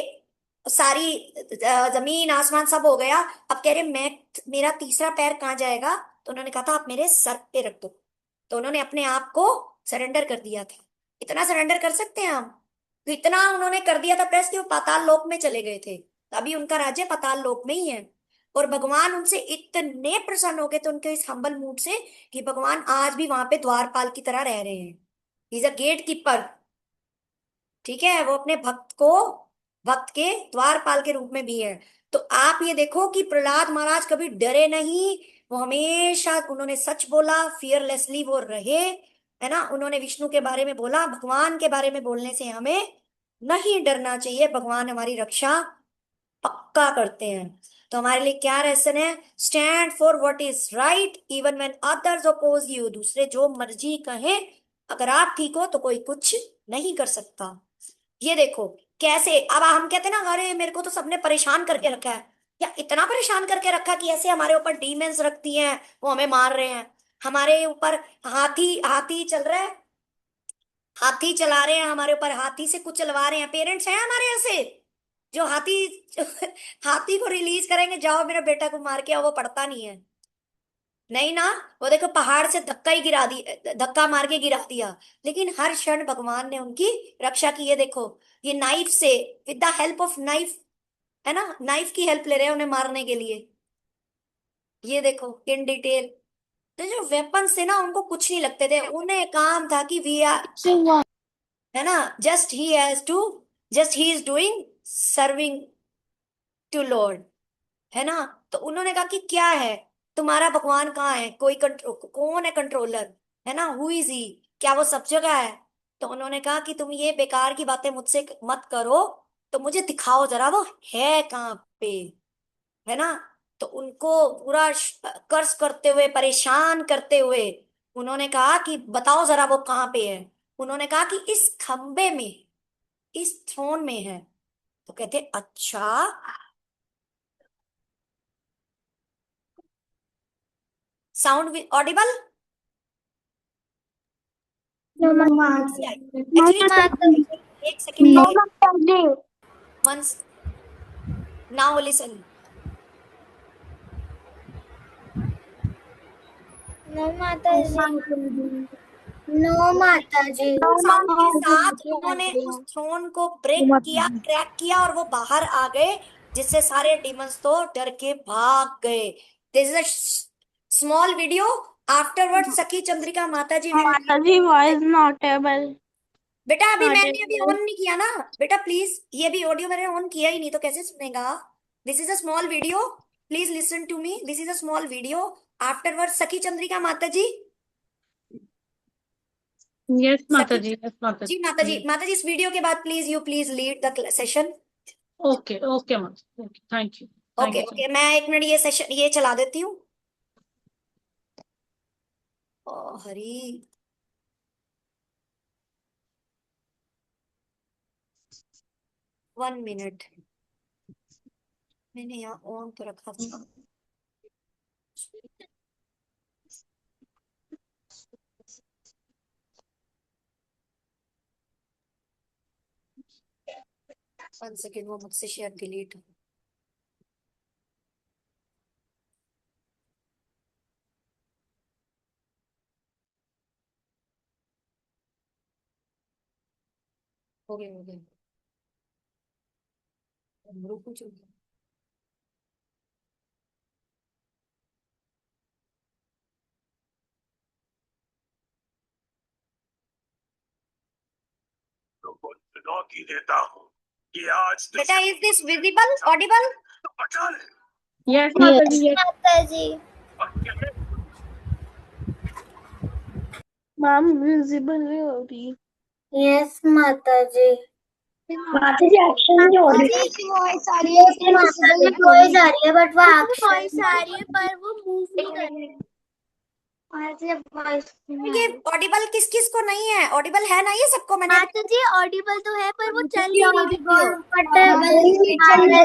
सारी जमीन आसमान सब हो गया। अब कह रहे मैं, मेरा तीसरा पैर कहाँ जाएगा? तो उन्होंने कहा था आप मेरे सर पे रख दो। तो उन्होंने अपने आप को सरेंडर कर दिया था। इतना सरेंडर कर सकते हैं हम? तो इतना उन्होंने कर दिया था प्रेस कि वो पाताल लोक में चले गए थे। अभी उनका राज्य पाताल लोक में ही है। और भगवान उनसे इतने प्रसन्न हो गए थे उनके इस हम्बल मूड से कि भगवान आज भी वहां पे द्वारपाल की तरह रह रहे हैं। Is a gate keeper. ठीक है, वो अपने भक्त को, भक्त के द्वारपाल के रूप में भी है। तो आप ये देखो कि प्रहलाद महाराज कभी डरे नहीं। वो हमेशा उन्होंने सच बोला, फियरलेसली वो रहे, है ना? उन्होंने विष्णु के बारे में बोला। भगवान के बारे में बोलने से हमें नहीं डरना चाहिए। भगवान हमारी रक्षा पक्का करते हैं। तो हमारे लिए क्या लेसन है? Stand for what is right even when others oppose you. दूसरे जो मर्जी कहें, अगर आप ठीक हो तो कोई कुछ नहीं कर सकता। ये देखो कैसे। अब हम कहते हैं ना, अरे मेरे को तो सबने परेशान करके रखा है। या इतना परेशान करके रखा कि ऐसे हमारे ऊपर डीमंस रखती हैं, वो हमें मार रहे हैं। हमारे ऊपर हाथी हाथी चल रहा है, हाथी चला रहे हैं हमारे ऊपर, हाथी से कुछ चलवा रहे हैं। पेरेंट्स हैं हमारे ऐसे जो हाथी हाथी को रिलीज करेंगे, जाओ मेरा बेटा को मार के आओ, वो पड़ता नहीं है। नहीं ना, वो देखो पहाड़ से धक्का ही गिरा दी, धक्का मार के गिरा दिया। लेकिन हर क्षण भगवान ने उनकी रक्षा की है। देखो ये नाइफ से, with the help of knife, है ना? नाइफ की हेल्प ले रहे हैं उन्हें मारने के लिए। ये देखो इन डिटेल। तो जो वेपन से ना उनको कुछ नहीं लगते थे, उन्हें काम था कि वी आर, है ना? Just he has to, just he is doing serving to lord, है ना? तो उन्होंने कहा कि क्या है तुम्हारा भगवान, कहाँ है? कोई कौन है कंट्रोलर, है ना? Who is he? क्या वो सब जगह है? तो उन्होंने कहा कि तुम ये बेकार की बातें मुझसे मत करो, तो मुझे दिखाओ जरा वो है कहाँ पे, है ना? तो उनको पूरा कर्ज करते हुए, परेशान करते हुए उन्होंने कहा कि बताओ जरा वो कहाँ पे है। उन्होंने कहा कि इस खंबे में, इस थ्रोन में है। तो कहते अच्छा। Sound Audible? एटलीस्ट एक सेकेंड के लिए। Once, now listen.
नो माता जी, नो माता जी,
साउंड के साथ उन्होंने उस थ्रोन को ब्रेक किया, क्रैक किया, और वो बाहर आ गए, जिससे सारे डिमंस तो डर के भाग गए। This is a small video. Afterward Sakhi Chandrika माता जी will
माता जी वॉइस नॉट एबल।
बेटा अभी मैंने अभी ऑन नहीं किया ना। बेटा प्लीज, ये भी ऑडियो मैंने ऑन किया ही नहीं तो कैसे सुनेगा? This is a small video, please listen to me. This is a small video. Afterward Sakhi Chandrika माता जी,
यस माता
सखी
जी, यस माता
जी, माता जी,
जी।
माता जी, इस वीडियो के बाद please you please lead the session.
Okay okay माता, okay, thank you,
okay
thank you.
Okay, मैं 1 मिनट ये सेशन ये चला देती हूँ। ओ हरी, 1 मिनट, मैंने यहाँ ऑन तो रखा था। वन सेकेंड, वो मुझसे शेयर डिलीट। हो गया हो गया, रुको चुप।
को चुनौती देता हूँ कि आज
बेटा इज दिस विजिबल, ऑडिबल?
बचा ले।
यस माता जी, यस
माता जी,
अकेले
मैम विजिबल नहीं हो रही। यस माता जी। माता जी एक्शन नहीं हो रही। वॉइस आ रही है लेकिन माता जी वॉइस आ रही है बट वो वॉइस आ रही है पर वो मूव नहीं कर रही।
ये ऑडिबल किस किस को नहीं है? ऑडिबल है ना ये सबको? मैंने
माता जी ऑडिबल तो है पर वो चल नहीं रही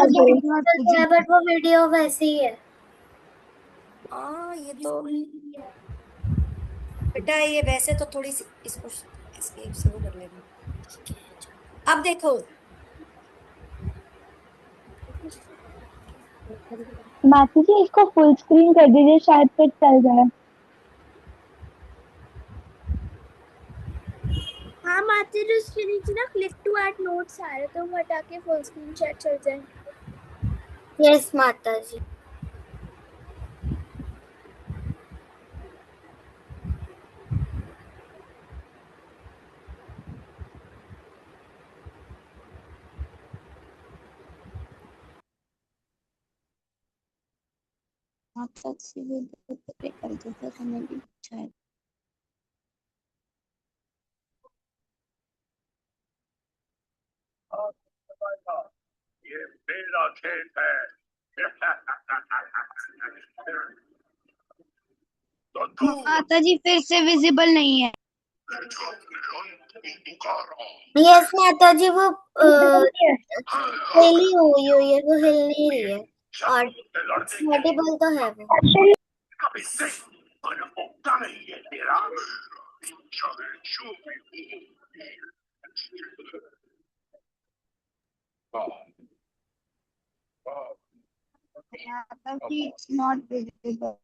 वीडियो। बट वो वीडियो वैसे ही है।
हाँ, ये तो बेटा ये वैसे तो थोड़ी सी इसको एस्केप से वो कर लेना। अब देखो,
माता जी इसको फुल स्क्रीन कर दीजिए शायद फिर चल जाए। हाँ माता जी उसके नीचे ना क्लिक टू ऐड नोट्स आ रहे तो वो हटा के फुल स्क्रीन शायद चल जाए। यस माता जी। आप सच से भी पे कर दो फिर हमें भी शायद।
ये मेरा खेत है। तो तू
माता जी फिर से विजिबल नहीं है।
पुकारा।
यस माता जी वो हिली हुई है वो हिल नहीं रही है और
लड़ने के
ऑडिबल तो है वो।
कभी से पर उगता नहीं है तेरा। चल जो भी हो।
माता जी इट्स नॉट विजिबल।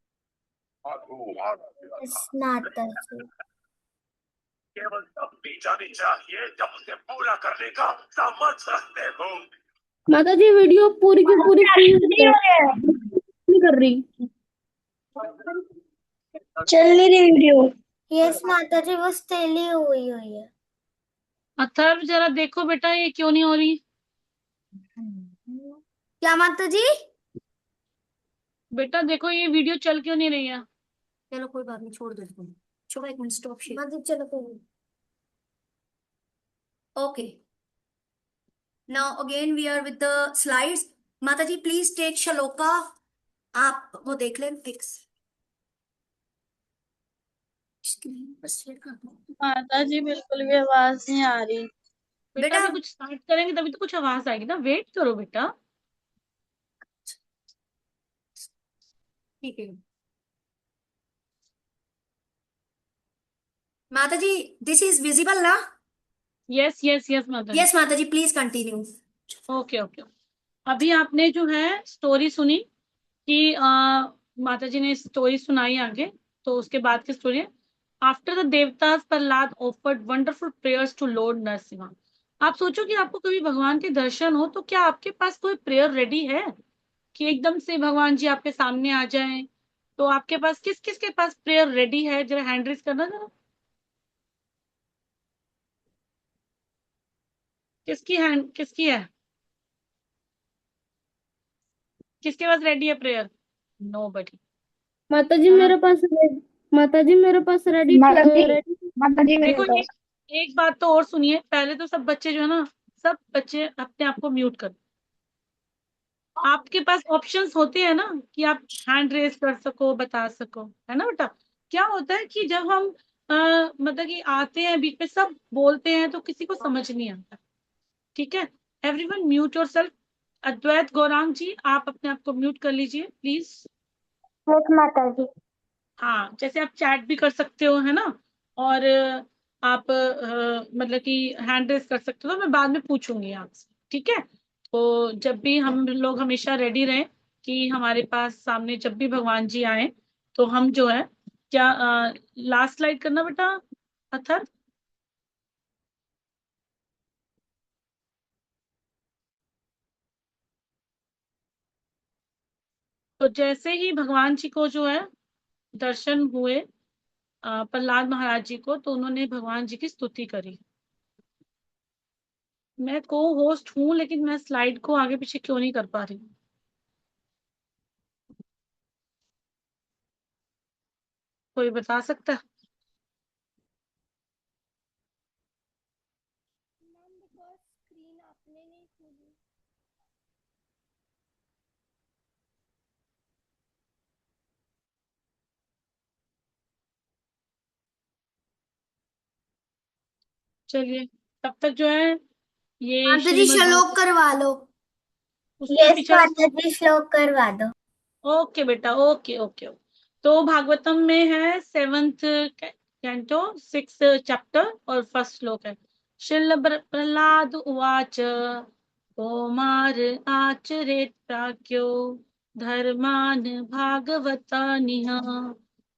यस माता जी।
केवल तब भी जानी चाहिए जब उसे पूरा करने का समझ सकते हो।
माता जी वीडियो पूरी की पूरी नहीं कर रही। चल नहीं रही वीडियो। यस माता जी वो स्टेली हुई है।
अथर्व जरा देखो बेटा ये क्यों नहीं हो रही।
क्या माता जी?
बेटा देखो ये वीडियो चल क्यों नहीं रही है।
चलो कोई बात नहीं, छोड़ दो इसको। छोड़ो, एक मिनट, स्टॉप शेयर।
माता जी चलो कोई
okay, now again we are with the slides. माता जी प्लीज टेक श्लोका, आप वो देख लें फिक्स स्क्रीन पर शेयर कर दो।
माता जी बिल्कुल भी आवाज नहीं आ रही।
बेटा
बेटा
अभी कुछ स्टार्ट करेंगे तभी तो कुछ आवाज आएगी ना, वेट करो बेटा।
ठीक है माता जी, दिस इज विजिबल ना?
यस यस यस माता जी।
यस माता जी प्लीज कंटिन्यू।
Okay okay. अभी आपने जो है स्टोरी सुनी कि माता जी ने स्टोरी सुनाई आगे, तो उसके बाद की स्टोरी है आफ्टर द देवतास Prahlad offered wonderful prayers to lord Narasimha. आप सोचो कि आपको कभी भगवान के दर्शन हो तो क्या आपके पास कोई प्रेयर रेडी है कि एकदम से भगवान जी आपके सामने आ जाएं? तो आपके पास किस किस के पास प्रेयर रेडी है, जरा हैंड रेज करना जरा। किसकी है, किसके पास रेडी है प्रेयर? नो बडी।
माता जी मेरे पास माता जी मेरे पास रेडी माता जी मेरे
देखो
पास।
एक बात तो और सुनिए, पहले तो सब बच्चे जो है ना, सब बच्चे अपने आप को म्यूट कर। आपके पास ऑप्शंस होते हैं ना कि आप हैंड रेज कर सको, बता सको, है ना बेटा। क्या होता है कि जब हम मतलब कि आते हैं बीच में सब बोलते हैं तो किसी को समझ नहीं आता। ठीक है, एवरीवन म्यूट योरसेल्फ। अद्वैत गौरांग जी आप अपने आप को म्यूट कर लीजिए प्लीज।
यस माता जी।
हाँ, जैसे आप चैट भी कर सकते हो, है ना। और आप मतलब कि हैंड रेस कर सकते हो, तो मैं बाद में पूछूंगी आपसे, ठीक है। तो जब भी हम लोग हमेशा रेडी रहें कि हमारे पास सामने जब भी भगवान जी आए तो हम जो है क्या लास्ट स्लाइड करना बेटा अथर। तो जैसे ही भगवान जी को जो है दर्शन हुए प्रहलाद महाराज जी को, तो उन्होंने भगवान जी की स्तुति करी। मैं को होस्ट हूं लेकिन मैं स्लाइड को आगे पीछे क्यों नहीं कर पा रही हूँ? कोई बता सकता है? चलिए तब तक जो है ये
माता जी श्लोक करवा लो।
उसके
यस
पीछे
माता जी, श्लोक करवा दो।
ओके बेटा, ओके ओके। तो भागवतम में है 7th कैंटो 6th चैप्टर और फर्स्ट श्लोक है। शिल प्रहलाद उवाच कौमार आचरेत प्राज्ञो धर्मान भागवतानिह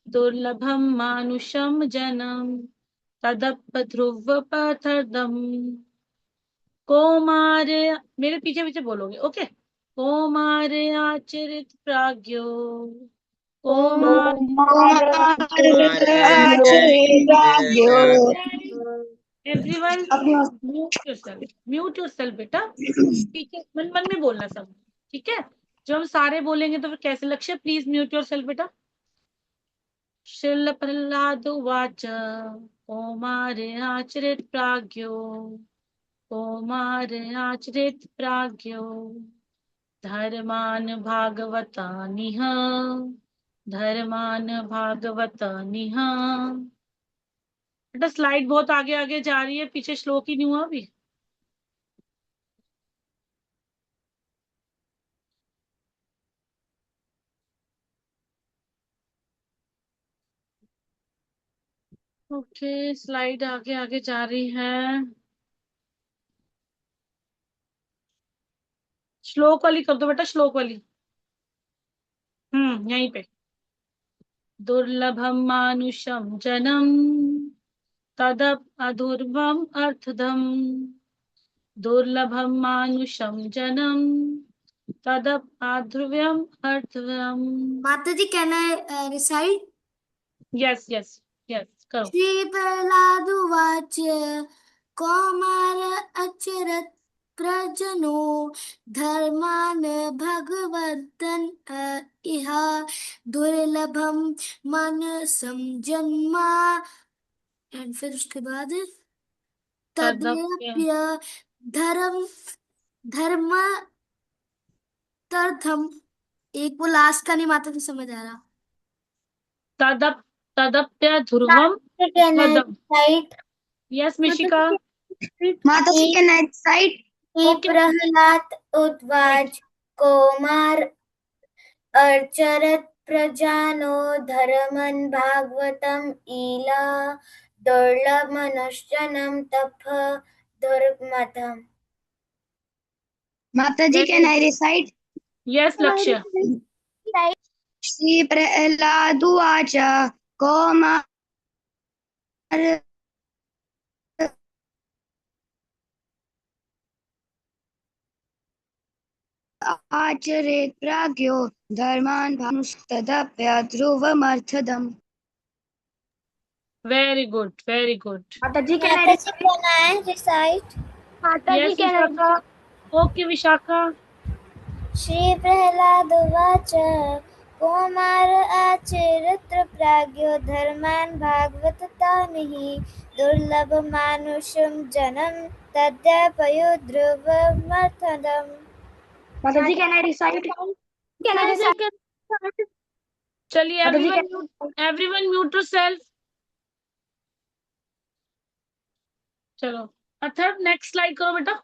दुर्लभम मानुषम जनम तदप ध्रुवपथर्दम। कौमार, मेरे पीछे पीछे बोलोगे, ओके। कौमार आचरित प्राज्ञो, कौमार एवरीवन म्यूट योरसेल्फ बेटा, पीछे मन मन में बोलना सब, ठीक है। जब हम सारे बोलेंगे तो फिर कैसे? लक्ष्य प्लीज म्यूट योरसेल्फ बेटा। शिल प्रहलाद उवाच कौमार आचरित प्राज्ञो, कौमार आचरित प्राज्ञो धर्मान भागवतानिह, धर्मान भागवतानिह। बेटा स्लाइड बहुत आगे आगे जा रही है, पीछे श्लोक ही नहीं हुआ अभी। ओके स्लाइड आगे आगे जा रही है। श्लोक वाली कर दो बेटा, श्लोक वाली। यहीं पे। दुर्लभम मानुषम जनम तदप अधुर्वम अर्थदम, दुर्लभम मानुषम जनम तदप आध्रुव्यम अर्थदम।
माता जी can I recite?
Yes yes yes करो।
श्री प्रहलाद उवाच कौमार अचरत प्रजनो धर्मान भगवर्तन इह दुर्लभम मानसं जन्मा। एंड फिर उसके बाद तदप्य धर्म धर्म तर्थम। एक वो लास्ट का नहीं माता जी समझ आ रहा।
तदप तदप्य ध्रुवम
कैन आई
स्वदम।
रिसाइट?
यस मिशिका।
माता जी can I recite?
Okay
Prahlad उवाच कौमार अर्चरत प्रजानो धर्मन् भागवतम ईला दुर्लभ मनुष्यनम तप दुर्मतम। माता जी can I recite?
Yes Lakshya.
Shri Prahlad उवाच कौमार आचरेत प्राज्ञो धर्मान् भानुस्तदप्य ध्रुवमर्थदम्।
Very good very good.
माता जी कैन आई रिसाइट? माता जी
yes
can I?
Vishakha. Okay Vishakha.
Shri Prahlad उवाच कौमार आचरित प्राज्ञो धर्मान् भागवतानिह दुर्लभ मानुषं जनम तद्यापयो ध्रुवमर्थदम्। माता जी can I recite? Can I recite?
चलिए एवरीवन म्यूट योरसेल्फ। चलो अथर्व नेक्स्ट स्लाइड करो बेटा।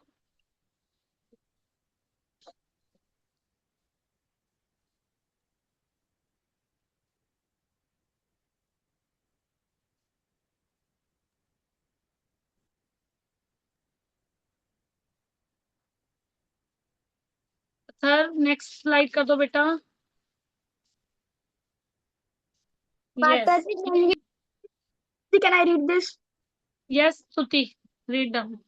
अथर्व नेक्स्ट स्लाइड कर दो बेटा।
माता जी can I read this?
Yes Stuti, read down.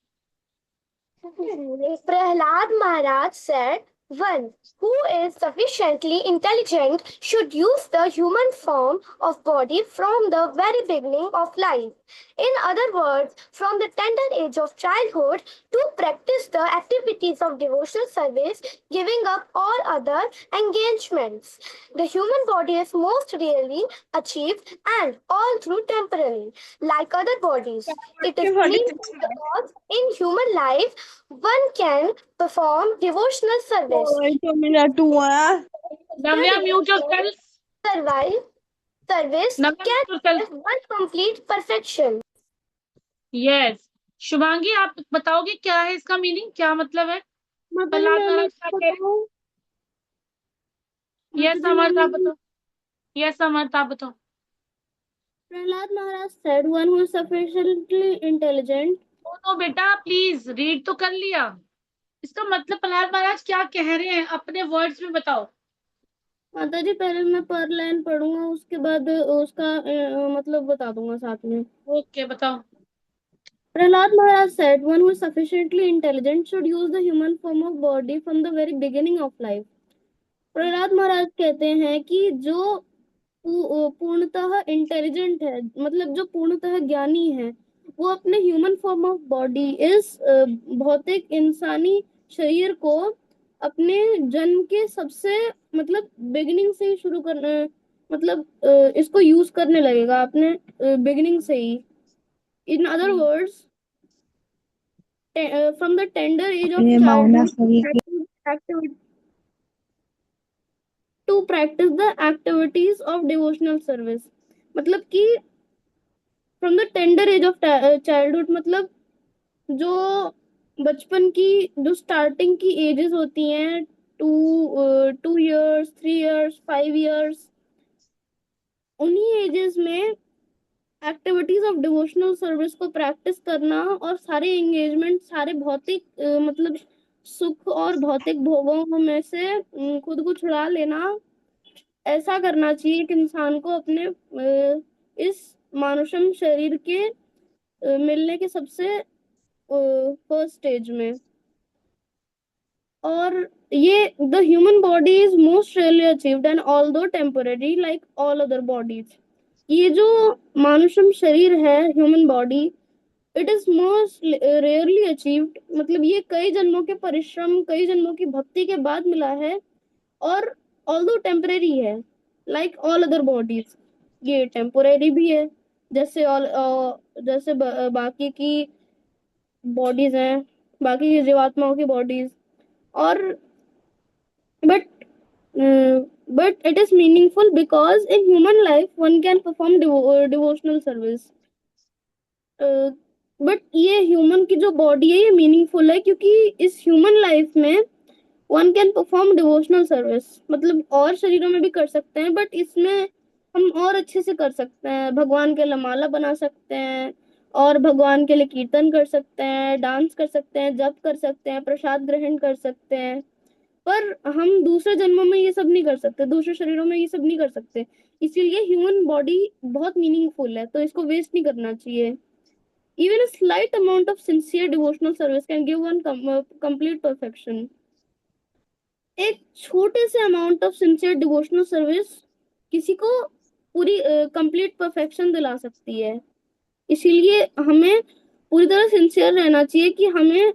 Prahlad Maharaj said, one who is sufficiently intelligent should use the human form of body from the very beginning of life. In other words, from the tender age of childhood to practice the activities of devotional service, giving up all other engagements. The human body is most rarely achieved and all through temporary, like other bodies. It is meaningful because in human life, one can perform devotional service,
Navya mute yourself.
survive service,
Navya
can
mute yourself.
have one complete perfection.
Yes. Shubhangi आप बताओगे क्या है इसका meaning, क्या मतलब है? प्रहलाद महाराज क्या कह रहे हैं? यस समर्थ आप बताओ, यस समर्थ आप बताओ।
प्रहलाद महाराज said one who is sufficiently intelligent.
तो बेटा प्लीज रीड तो कर लिया, इसका मतलब प्रहलाद महाराज क्या कह रहे हैं अपने वर्ड्स में बताओ।
माता जी पहले मैं पर लाइन पढ़ूंगा, उसके बाद उसका मतलब बता दूंगा साथ में।
ओके बताओ।
Prahlad Maharaj said, one who is sufficiently intelligent should use the human form of body from the very beginning of life. Prahlad महाराज कहते हैं कि जो पूर्णतः इंटेलिजेंट है, मतलब जो पूर्णतः ज्ञानी है, वो अपने ह्यूमन फॉर्म ऑफ बॉडी, इस भौतिक इंसानी शरीर को अपने जन्म के सबसे मतलब बिगिनिंग से ही शुरू करना, मतलब इसको यूज करने लगेगा अपने बिगिनिंग से ही। In other words, from the tender age of childhood to practice the activities of devotional service। मतलब कि from the tender age of childhood, मतलब जो बचपन की जो स्टार्टिंग की एजेस होती हैं, 2 years, 3 years, 5 years, उन्हीं एजेस में एक्टिविटीज ऑफ डिवोशनल सर्विस को प्रैक्टिस करना और सारे एंगेजमेंट, सारे भौतिक मतलब सुख और भौतिक भोगों में से खुद को छुड़ा लेना, ऐसा करना चाहिए कि इंसान को अपने इस मानुषम शरीर के मिलने के सबसे फर्स्ट स्टेज में। और ये the human body is most rarely achieved and although temporary like all other bodies. ये जो मानुषम शरीर है, human body, it is most rarely achieved, मतलब ये कई जन्मों के परिश्रम, कई जन्मों की भक्ति के बाद मिला है, और ऑल्दो टेम्परेरी है लाइक ऑल अदर बॉडीज। ये टेम्पोरेरी भी है जैसे जैसे बाकी की बॉडीज हैं, बाकी की जीवात्माओं की बॉडीज। और but but it is meaningful because in human life one can perform devotional service। But ये ह्यूमन की जो बॉडी है ये मीनिंगफुल है क्योंकि इस ह्यूमन लाइफ में one can perform devotional service, मतलब और शरीरों में भी कर सकते हैं, बट इसमें हम और अच्छे से कर सकते हैं। भगवान के लिए माला बना सकते हैं, और भगवान के लिए कीर्तन कर सकते हैं, डांस कर सकते हैं, जप कर सकते हैं, प्रसाद ग्रहण कर सकते हैं। पर हम दूसरे जन्मों में ये सब नहीं कर सकते, दूसरे शरीरों में ये सब नहीं कर सकते। इसीलिए ह्यूमन बॉडी बहुत मीनिंगफुल है, तो इसको वेस्ट नहीं करना चाहिए। Even a slight amount of sincere devotional service can give one complete perfection। एक छोटे से amount of sincere devotional service किसी को पूरी कंप्लीट परफेक्शन दिला सकती है। इसीलिए हमें पूरी तरह सिंसियर रहना चाहिए कि हमें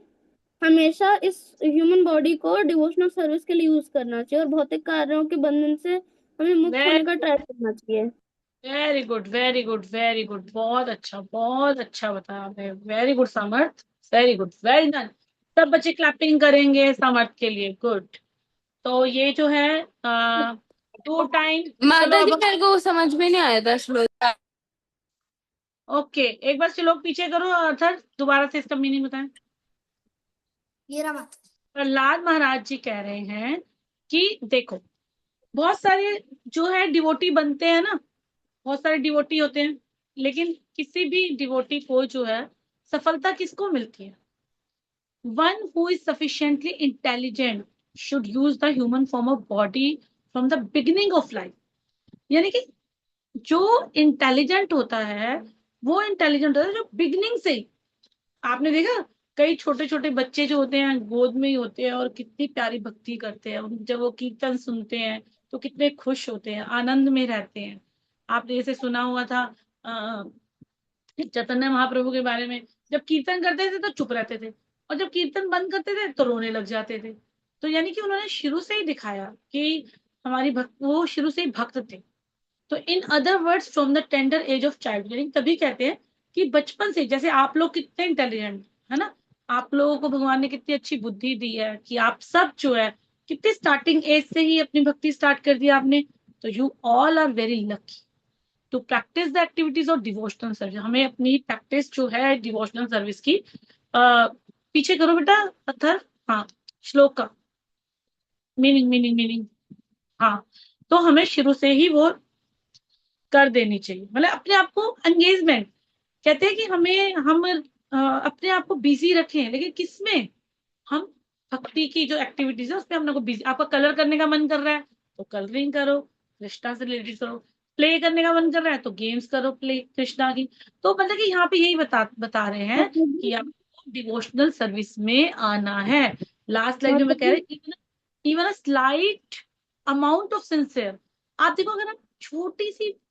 हमेशा इस ह्यूमन बॉडी को डिवोशनल सर्विस के लिए यूज करना चाहिए, और भौतिक कार्यों के बंधन से हमें मुक्त होने का ट्राई करना चाहिए।
Very good very good very good, बहुत अच्छा बताया आपने, वेरी गुड समर्थ, वेरी गुड, वेरी डन। सब बच्चे क्लैपिंग करेंगे समर्थ के लिए, गुड। तो ये जो है 2 टाइम
माता जी मेरे को समझ में नहीं आया था श्लोक।
ओके एक बार श्लोक पीछे करो अर्थर, दोबारा से इसका मीनिंग बताएं।
ये रहा माता।
प्रहलाद महाराज जी कह रहे हैं कि देखो बहुत सारे जो है डिवोटी बनते हैं ना, बहुत सारे डिवोटी होते हैं, लेकिन किसी भी डिवोटी को जो है सफलता किसको मिलती है? One who is sufficiently intelligent should use the human form of body from the beginning of life. यानी कि जो इंटेलिजेंट होता है वो इंटेलिजेंट होता है जो बिगिनिंग से ही। आपने देखा कई छोटे छोटे बच्चे जो होते हैं गोद में ही होते हैं और कितनी प्यारी भक्ति करते हैं, जब वो कीर्तन सुनते हैं तो कितने खुश होते हैं, आनंद में रहते हैं। आपने जैसे सुना हुआ था चैतन्य महाप्रभु के बारे में, जब कीर्तन करते थे तो चुप रहते थे, और जब कीर्तन बंद करते थे तो रोने लग जाते थे। तो यानी कि उन्होंने शुरू से ही दिखाया कि हमारी भक्त, वो शुरू से ही भक्त थे। तो इन other words from the tender as of child, यानी तभी कहते हैं कि बचपन से, जैसे आप लोग कितने इंटेलिजेंट है ना, आप लोगों को भगवान ने कितनी अच्छी बुद्धि दी है कि आप सब जो है कितनी स्टार्टिंग एज से ही अपनी भक्ति स्टार्ट कर दी आपने। तो you all are very lucky to practise the activities of devotional service. हमें अपनी प्रैक्टिस जो है डिवोशनल सर्विस की पीछे करो बेटा अथर। हाँ, श्लोक का मीनिंग। हाँ, तो हमें शुरू से ही वो कर देनी चाहिए, मतलब अपने आप को एंगेजमेंट। कहते हैं कि हम अपने आप को बिजी रखें, लेकिन किसमें? हम भक्ति की जो एक्टिविटीज है उसमें अपने को बिजी। आपका कलर करने का मन कर रहा है तो कलरिंग करो, कृष्णा से रिलेटेड करो। प्ले करने का मन कर रहा है तो गेम्स करो, प्ले कृष्णा की। तो मतलब कि यहाँ पे यही बता रहे हैं कि आपको डिवोशनल सर्विस में आना है। लास्ट लाइन में कह रहे हैं even a slight amount of sincere. आप देखो, अगर आप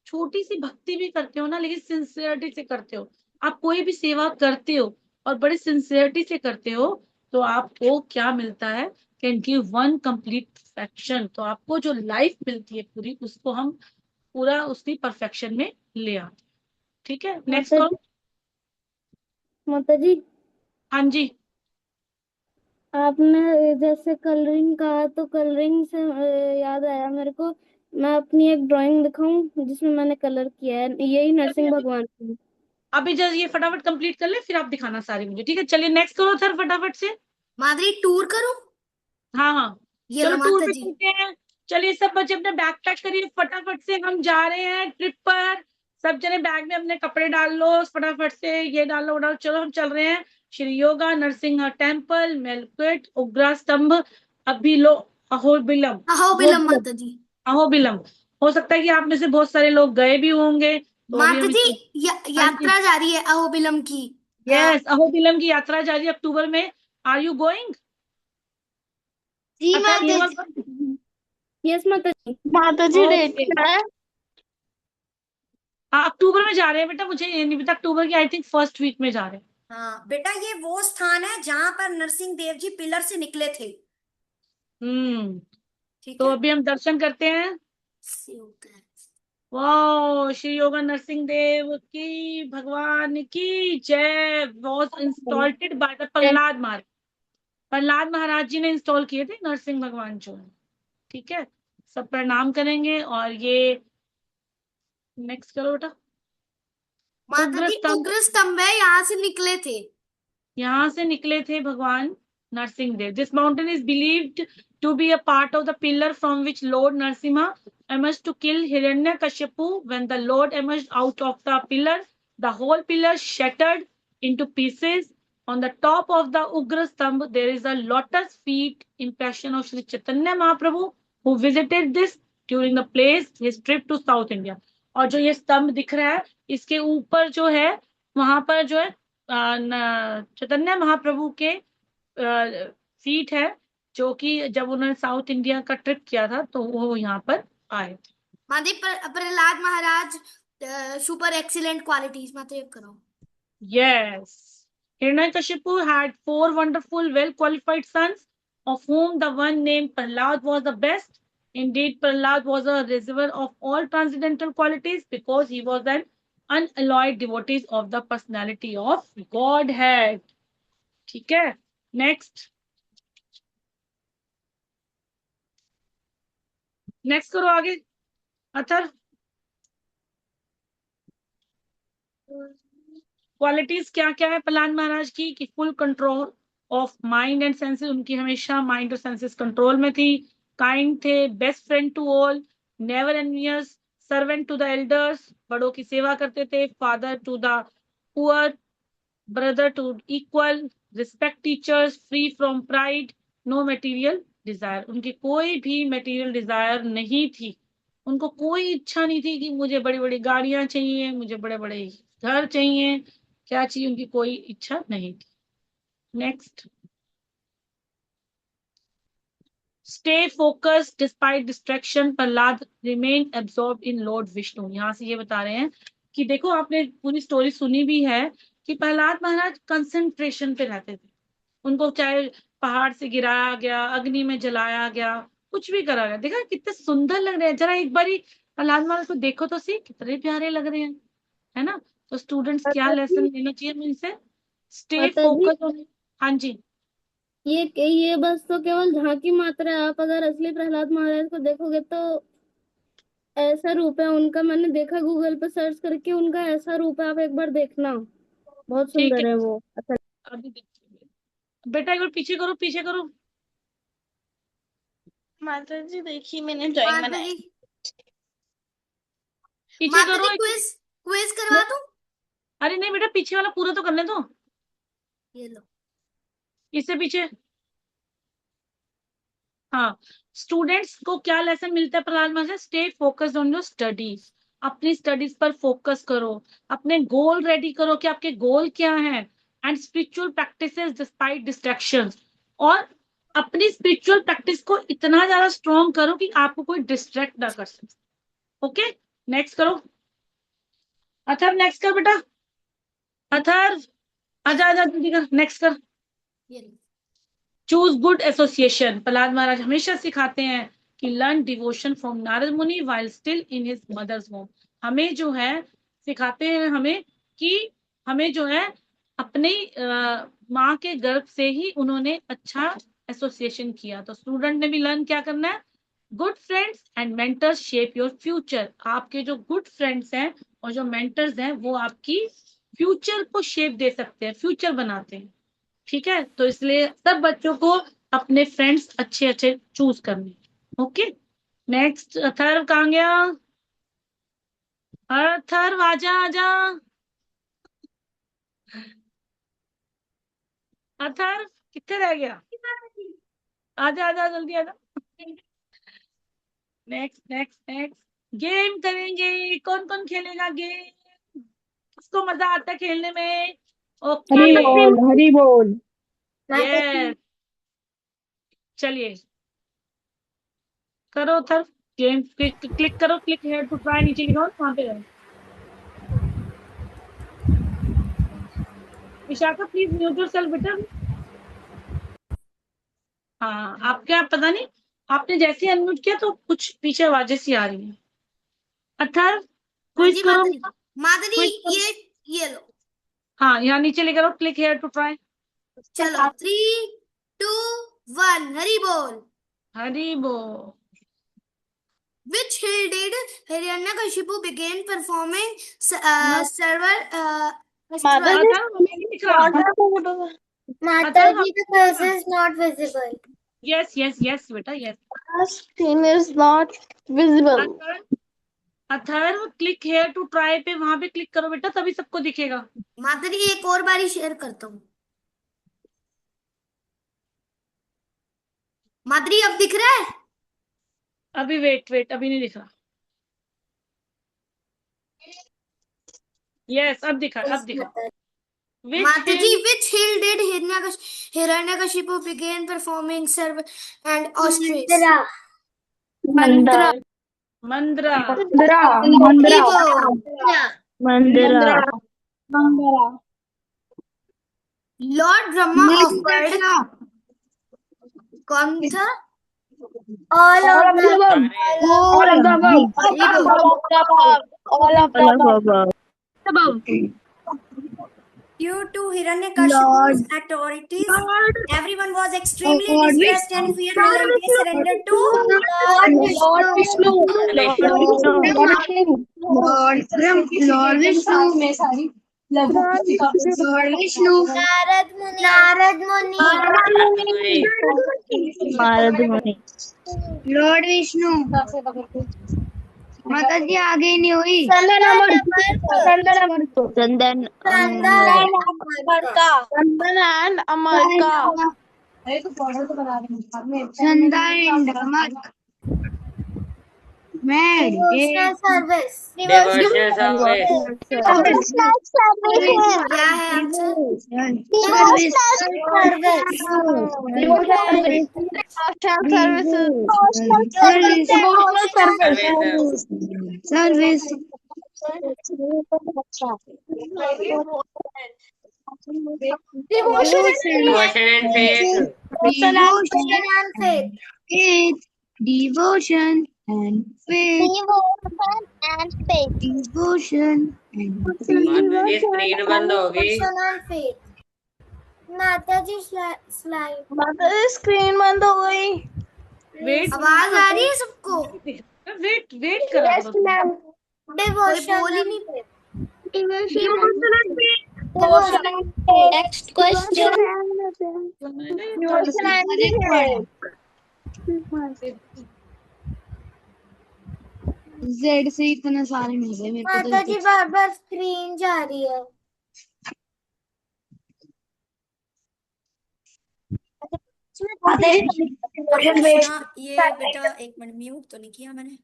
छोटी सी भक्ति भी करते हो ना, लेकिन सिंसियरिटी से करते हो, आप कोई भी सेवा करते हो और बड़ी सिंसियरिटी से करते हो, तो आपको क्या मिलता है? Can give one complete perfection. तो आपको जो लाइफ मिलती है पूरी, उसको हम पूरा उसकी परफेक्शन में ले आते हैं। ठीक है, नेक्स्ट करो।
माता जी,
हाँ जी,
आपने जैसे कलरिंग कहा तो कलरिंग से याद आया मेरे को। मैं अपनी एक ड्राइंग दिखाऊं जिसमें मैंने कलर किया है, यही
अभी
नरसिंह
अभी
भगवान की।
अभी जस्ट ये फटाफट कंप्लीट कर ले, फिर आप दिखाना सारी मुझे। ठीक है, चलिए नेक्स्ट करो सर फटाफट से।
माधुरी टूर करूं?
हाँ हाँ,
ये
चलो
लो
टूर
माता
पे
जी।
चलते हैं। चलिए सब बच्चे अपने बैग पैक करिए फटाफट से, हम जा रहे हैं ट्रिप पर। सब जने बैग में अपने कपड़े डाल लो फटाफट से, ये डालो वो डालो, चलो हम चल रहे हैं। श्री योगा नरसिंह टेम्पल, मेलकुट, उग्रा स्तंभ, अभिलो अहोबिलम।
अहोबिलम
अहोबिलम,
माता जी।
अहोबिलम। हो सकता है कि आप में से बहुत सारे लोग गए भी होंगे, तो अभी
माता
हम
जी,
इसको। हाँ जी,
यात्रा जा रही है अहोबिलम की। अ,
यस, अहोबिलम की यात्रा जारी है अक्टूबर में। Are you going?
जी
अथर्व,
माता
यू आर
जी।
गोइंग?
यस माता जी।
माता जी डेट
ओके,
क्या है?
हाँ अक्टूबर में जा रहे हैं बेटा, मुझे ये नहीं पता, अक्टूबर की आई थिंक फर्स्ट वीक में जा रहे हैं।
हाँ बेटा, ये वो स्थान है जहां पर नरसिंह देव जी पिलर से निकले थे।
हम्म,
ठीक
तो
है।
अभी हम दर्शन करते हैं।
शिव।
वाह, श्री योगा नरसिंह देव की भगवान की जय। वॉज इंस्टॉल्टेड बाय द प्रहलाद महाराज। प्रहलाद महाराज जी ने इंस्टॉल किए थे नरसिंह भगवान जो है। ठीक है, सब प्रणाम करेंगे। और ये नेक्स्ट करो बेटा।
माता
उग्र
जी,
स्तंभ,
उग्र स्तंभ है, यहाँ से निकले थे।
यहाँ से निकले थे भगवान Narsingh Dev. This mountain is believed to be a part of the pillar from which lord Narasimha emerged to kill Hiranyakashipu. When the Lord emerged out of the pillar, the whole pillar shattered into pieces. On the top of the Ugra Stambh, there is a lotus feet impression of Sri Chaitanya Mahaprabhu, who visited this during the place his trip to South India. और जो ये स्तंभ दिख रहा है, इसके ऊपर जो है, वहां पर जो है चैतन्य महाप्रभु के फीट है, जो कि जब उन्होंने साउथ इंडिया का ट्रिप किया था तो वो यहाँ पर आए थे।
माता जी, प्रहलाद महाराज सुपर एक्सीलेंट क्वालिटीज माता जी करो।
Yes, Hiranyakashipu had four wonderful, well-qualified sons, of whom the one named Prahlad was the best. Indeed, Prahlad was a reservoir of all transcendental qualities because he was an unalloyed devotee of the personality of Godhead. ठीक है, next करो आगे Athar. Qualities क्या क्या है प्रहलाद महाराज की? कि full control of mind and senses, उनकी हमेशा माइंड और सेंसेस कंट्रोल में थी। काइंड थे, best friend to all, never envious, servant to the elders, बड़ों की सेवा करते थे, father to the poor, brother to equal, respect teachers, free from pride, no material desire. उनकी कोई भी मटेरियल डिजायर नहीं थी। उनको कोई इच्छा नहीं थी कि मुझे बड़ी बड़ी गाड़ियां चाहिए, मुझे बड़े बड़े घर चाहिए, क्या चाहिए, उनकी कोई इच्छा नहीं थी। Next, stay focused despite distraction, Prahlad remain absorb इन लॉर्ड विष्णु। यहाँ से ये बता रहे हैं कि देखो, आपने पूरी स्टोरी सुनी भी है कि प्रहलाद महाराज कंसंट्रेशन पे रहते थे। उनको चाहे पहाड़ से गिराया गया, अग्नि में जलाया गया, कुछ भी करा गया। देखा कितने सुंदर लग रहे हैं, जरा एक बारी प्रहलाद महाराज को देखो तो सी, कितने प्यारे लग रहे हैं, है ना? तो स्टूडेंट्स क्या
माता
लेसन
जी,
लेना चाहिए हमें इनसे? स्टे
माता जी,
फोकस ऑन। हाँ जी,
ये बस तो केवल झांकी मात्र है। आप अगर असली प्रहलाद महाराज को देखोगे तो ऐसा रूप है उनका, मैंने देखा गूगल पे सर्च करके, उनका ऐसा रूप है, आप एक बार देखना, बहुत
ठीक
सुंदर
है,
है वो। अच्छा,
अभी देखिए बेटा, एक बार पीछे करो, पीछे करो।
माता जी देखिए मैंने ड्राइंग
माता
बनाई।
जी,
पीछे
माता
करो
जी
एक।
क्विज क्विज करवा
नहीं,
दूं?
अरे नहीं बेटा, पीछे वाला पूरा तो करने दो।
ये लो।
इससे पीछे। हाँ, स्टूडेंट्स को क्या लेसन मिलता है Prahlad Maharaj? Stay focused on your studies. अपनी स्टडीज पर फोकस करो, अपने गोल रेडी करो कि आपके गोल क्या है, and spiritual practices despite distractions. और अपनी स्पिरिचुअल प्रैक्टिस को इतना ज्यादा स्ट्रॉन्ग करो कि आपको कोई डिस्ट्रैक्ट ना कर सके। ओके, नेक्स्ट करो। अथर्व नेक्स्ट कर बेटा, अथर्व आजा आजा जल्दी कर, नेक्स्ट कर।
ये लो।
Choose good association. Prahlad Maharaj हमेशा सिखाते हैं कि learn devotion from Narad Muni while still in his mother's home. हमें जो है सिखाते हैं हमें कि हमें जो है अपने माँ के गर्भ से ही उन्होंने अच्छा एसोसिएशन किया। तो स्टूडेंट ने भी लर्न क्या करना है? Good friends and mentors shape your future. आपके जो गुड फ्रेंड्स हैं और जो मेंटर्स हैं वो आपकी फ्यूचर को शेप दे सकते हैं, फ्यूचर बनाते हैं। ठीक है, तो इसलिए सब बच्चों को अपने फ्रेंड्स अच्छे अच्छे चूज करने। Okay, next. अथर्व कहाँ गया? अथर्व आजा आजा, अथर्व कितने रह गया? आजा आजा जल्दी आजा। Next next next. गेम करेंगे, कौन कौन खेलेगा गेम? किसको मजा आता है खेलने में? ओके,
हरी बोल, हरी बोल।
यस, चलिए करो अथर्व। गेम क्लिक करो, क्लिक हेयर टू ट्राई, नीचे गिरो वहां पे रहो। विशाखा प्लीज म्यूट योरसेल्फ बेटा। हाँ, आपके आप पता नहीं, आपने जैसे अनम्यूट किया तो कुछ पीछे आवाजें सी आ रही हैं। अथर्व
हाँ
क्विज
जी
करो,
माता जी। माता जी,
क्विज करो।
ये लो।
हाँ, यहाँ नीचे लेकर आओ, क्लिक हेयर टू ट्राई।
चलो 3, 2, 1 हरी बोल।
हरी बो।
Which hill did Hiranyakashipu began performing
न-
several
माता जी
अथर्व हमें नहीं दिख रहा।
माता
अथर्व
जी, the cursor is not visible.
Yes yes yes बेटा, yes.
Screen is not visible.
Atharv, Atharv click here to try पे वहां पे क्लिक करो बेटा, तभी सबको दिखेगा।
माता जी एक और बारी शेयर करता हूँ। माता जी अब दिख रहा है?
अभी वेट वेट, अभी नहीं दिख रहा। यस, अब दिखा, अब दिखा। Which
माता जी,
hill?
which hill did Hiranyakashipu began performing serve and ostrich?
मंदिरा,
मंद्रा।
मंदिरा,
हरी
मंदिरा,
बोल।
मंदिरा,
Lord Brahma offered कौन था?
all of the above, all of the above,
हरी बोल।
all of the above.
Due to Hiranyakashipu's authorities, everyone was extremely distressed and feared Lord. They surrendered to
Lord Vishnu,
Lord Vishnu,
Lord Vishnu, Lord Vishnu, Narad Muni,
Narad Muni,
Narad Muni, Lord Vishnu. माता जी आगे नहीं हुई। Chandan Amrit, Chandan
Chandan and अमरका।
Chandan devotional service,
devotional service,
क्या है answer?
service,
devotion and faith,
devotion and faith, devotion and
माता जी screen बंद होगी।
माता जी स्लाइड,
माता जी स्क्रीन बंद हो गई।
वेट,
आवाज आ रही है सबको?
वेट वेट करा करो तुम।
मैम
डिवोशन
बोल ही नहीं
नेक्स्ट क्वेश्चन
तो मैंने
डिवोशन
जेड से इतने सारे मिल गए मेरे को माता जी बार बार स्क्रीन जा रही है
कृष्णा ये बेटा एक मिनट, म्यूट तो नहीं किया मैंने।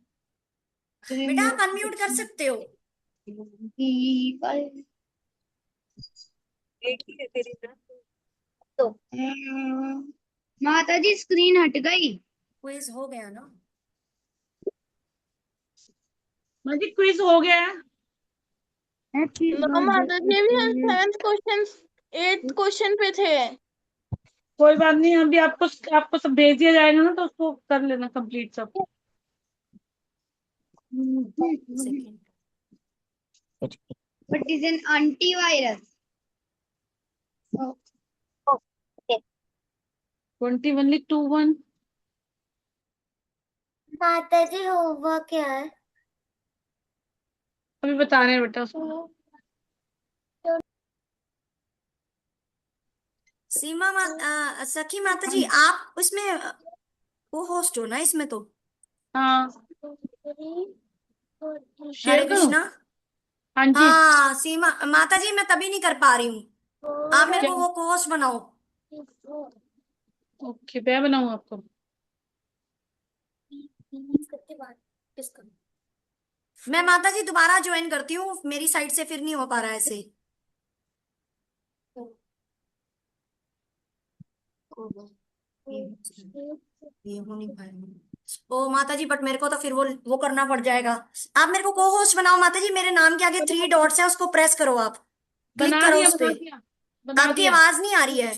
बेटा आप अनम्यूट कर सकते हो।
माता जी स्क्रीन हट गई।
क्विज हो गया ना?
मुझे क्विज हो गया है।
नो माता जी अभी हम 7th क्वेश्चन 8th क्वेश्चन पे थे।
कोई बात नहीं, अभी आपको सब भेज दिया जाएगा ना, तो उसको कर लेना कंप्लीट सब।
Second.
What is an antivirus?
21
माता जी होमवर्क क्या है?
अभी बता रहे हैं बेटा उसको।
सखी माता जी आप उसमें वो होस्ट हो ना इसमें तो।
हाँ,
हरे
शेयर करूं?
कृष्णा।
हाँ जी।
हाँ सीमा माता जी मैं तभी नहीं कर पा रही हूँ, आप मेरे
क्या?
को वो को होस्ट बनाओ।
ओके, मैं बनाऊं आपको?
मैं माता जी दोबारा ज्वाइन करती हूँ, मेरी साइड से फिर नहीं हो पा रहा है ऐसे। ये हो नहीं पाएगा। ओ माता जी बट मेरे को तो फिर वो करना पड़ जाएगा। आप मेरे को को होस्ट बनाओ माता जी, मेरे नाम के आगे 3 डॉट्स है, उसको प्रेस करो आप, क्लिक
बना
करो
दिया
उस पे।
बना दिया बना
आपकी
दिया।
आवाज नहीं आ रही है।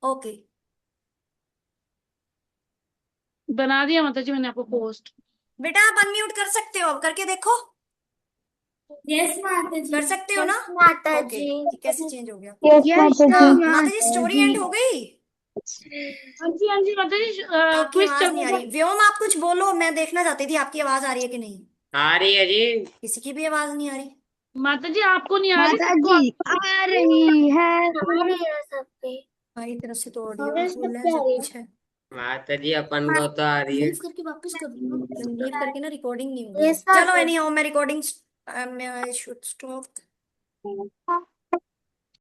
ओके
बना दिया माता जी मैंने आपको पोस्ट।
बेटा आप अनम्यूट कर सकते हो, अब करके देखो।
यस माता जी।
कर सकते हो ना?
यस माता
ओके,
जी।
ये कैसे चेंज हो गया?
यस
माता जी स्टोरी एंड हो गई।
हाँ जी माता जी,
आपकी
क्विज
आवाज नहीं आ
चलेगा।
रही। व्योम आप कुछ बोलो, मैं देखना चाहती थी आपकी आवाज आ रही है कि नहीं।
आ रही है जी।
किसी की भी आवाज नहीं आ रही।
माता जी आपको नहीं आ रही,
माता
सबको
जी आ रही है। आ रही है सबके।
हमारी तरफ से तो ऑडियो भी
और
फुल है,
सबके आ
सब
रही
कुछ है।
माता जी अपन को तो आ रही है।
लीव करके वापस कर दो ना, लीव करके ना रिकॉर्डिंग नहीं
है।
होगी।
यस
चलो
माता
एनी हाउ मैं रिकॉर्डिंग, मैं आई शुड स्टॉप।
जी।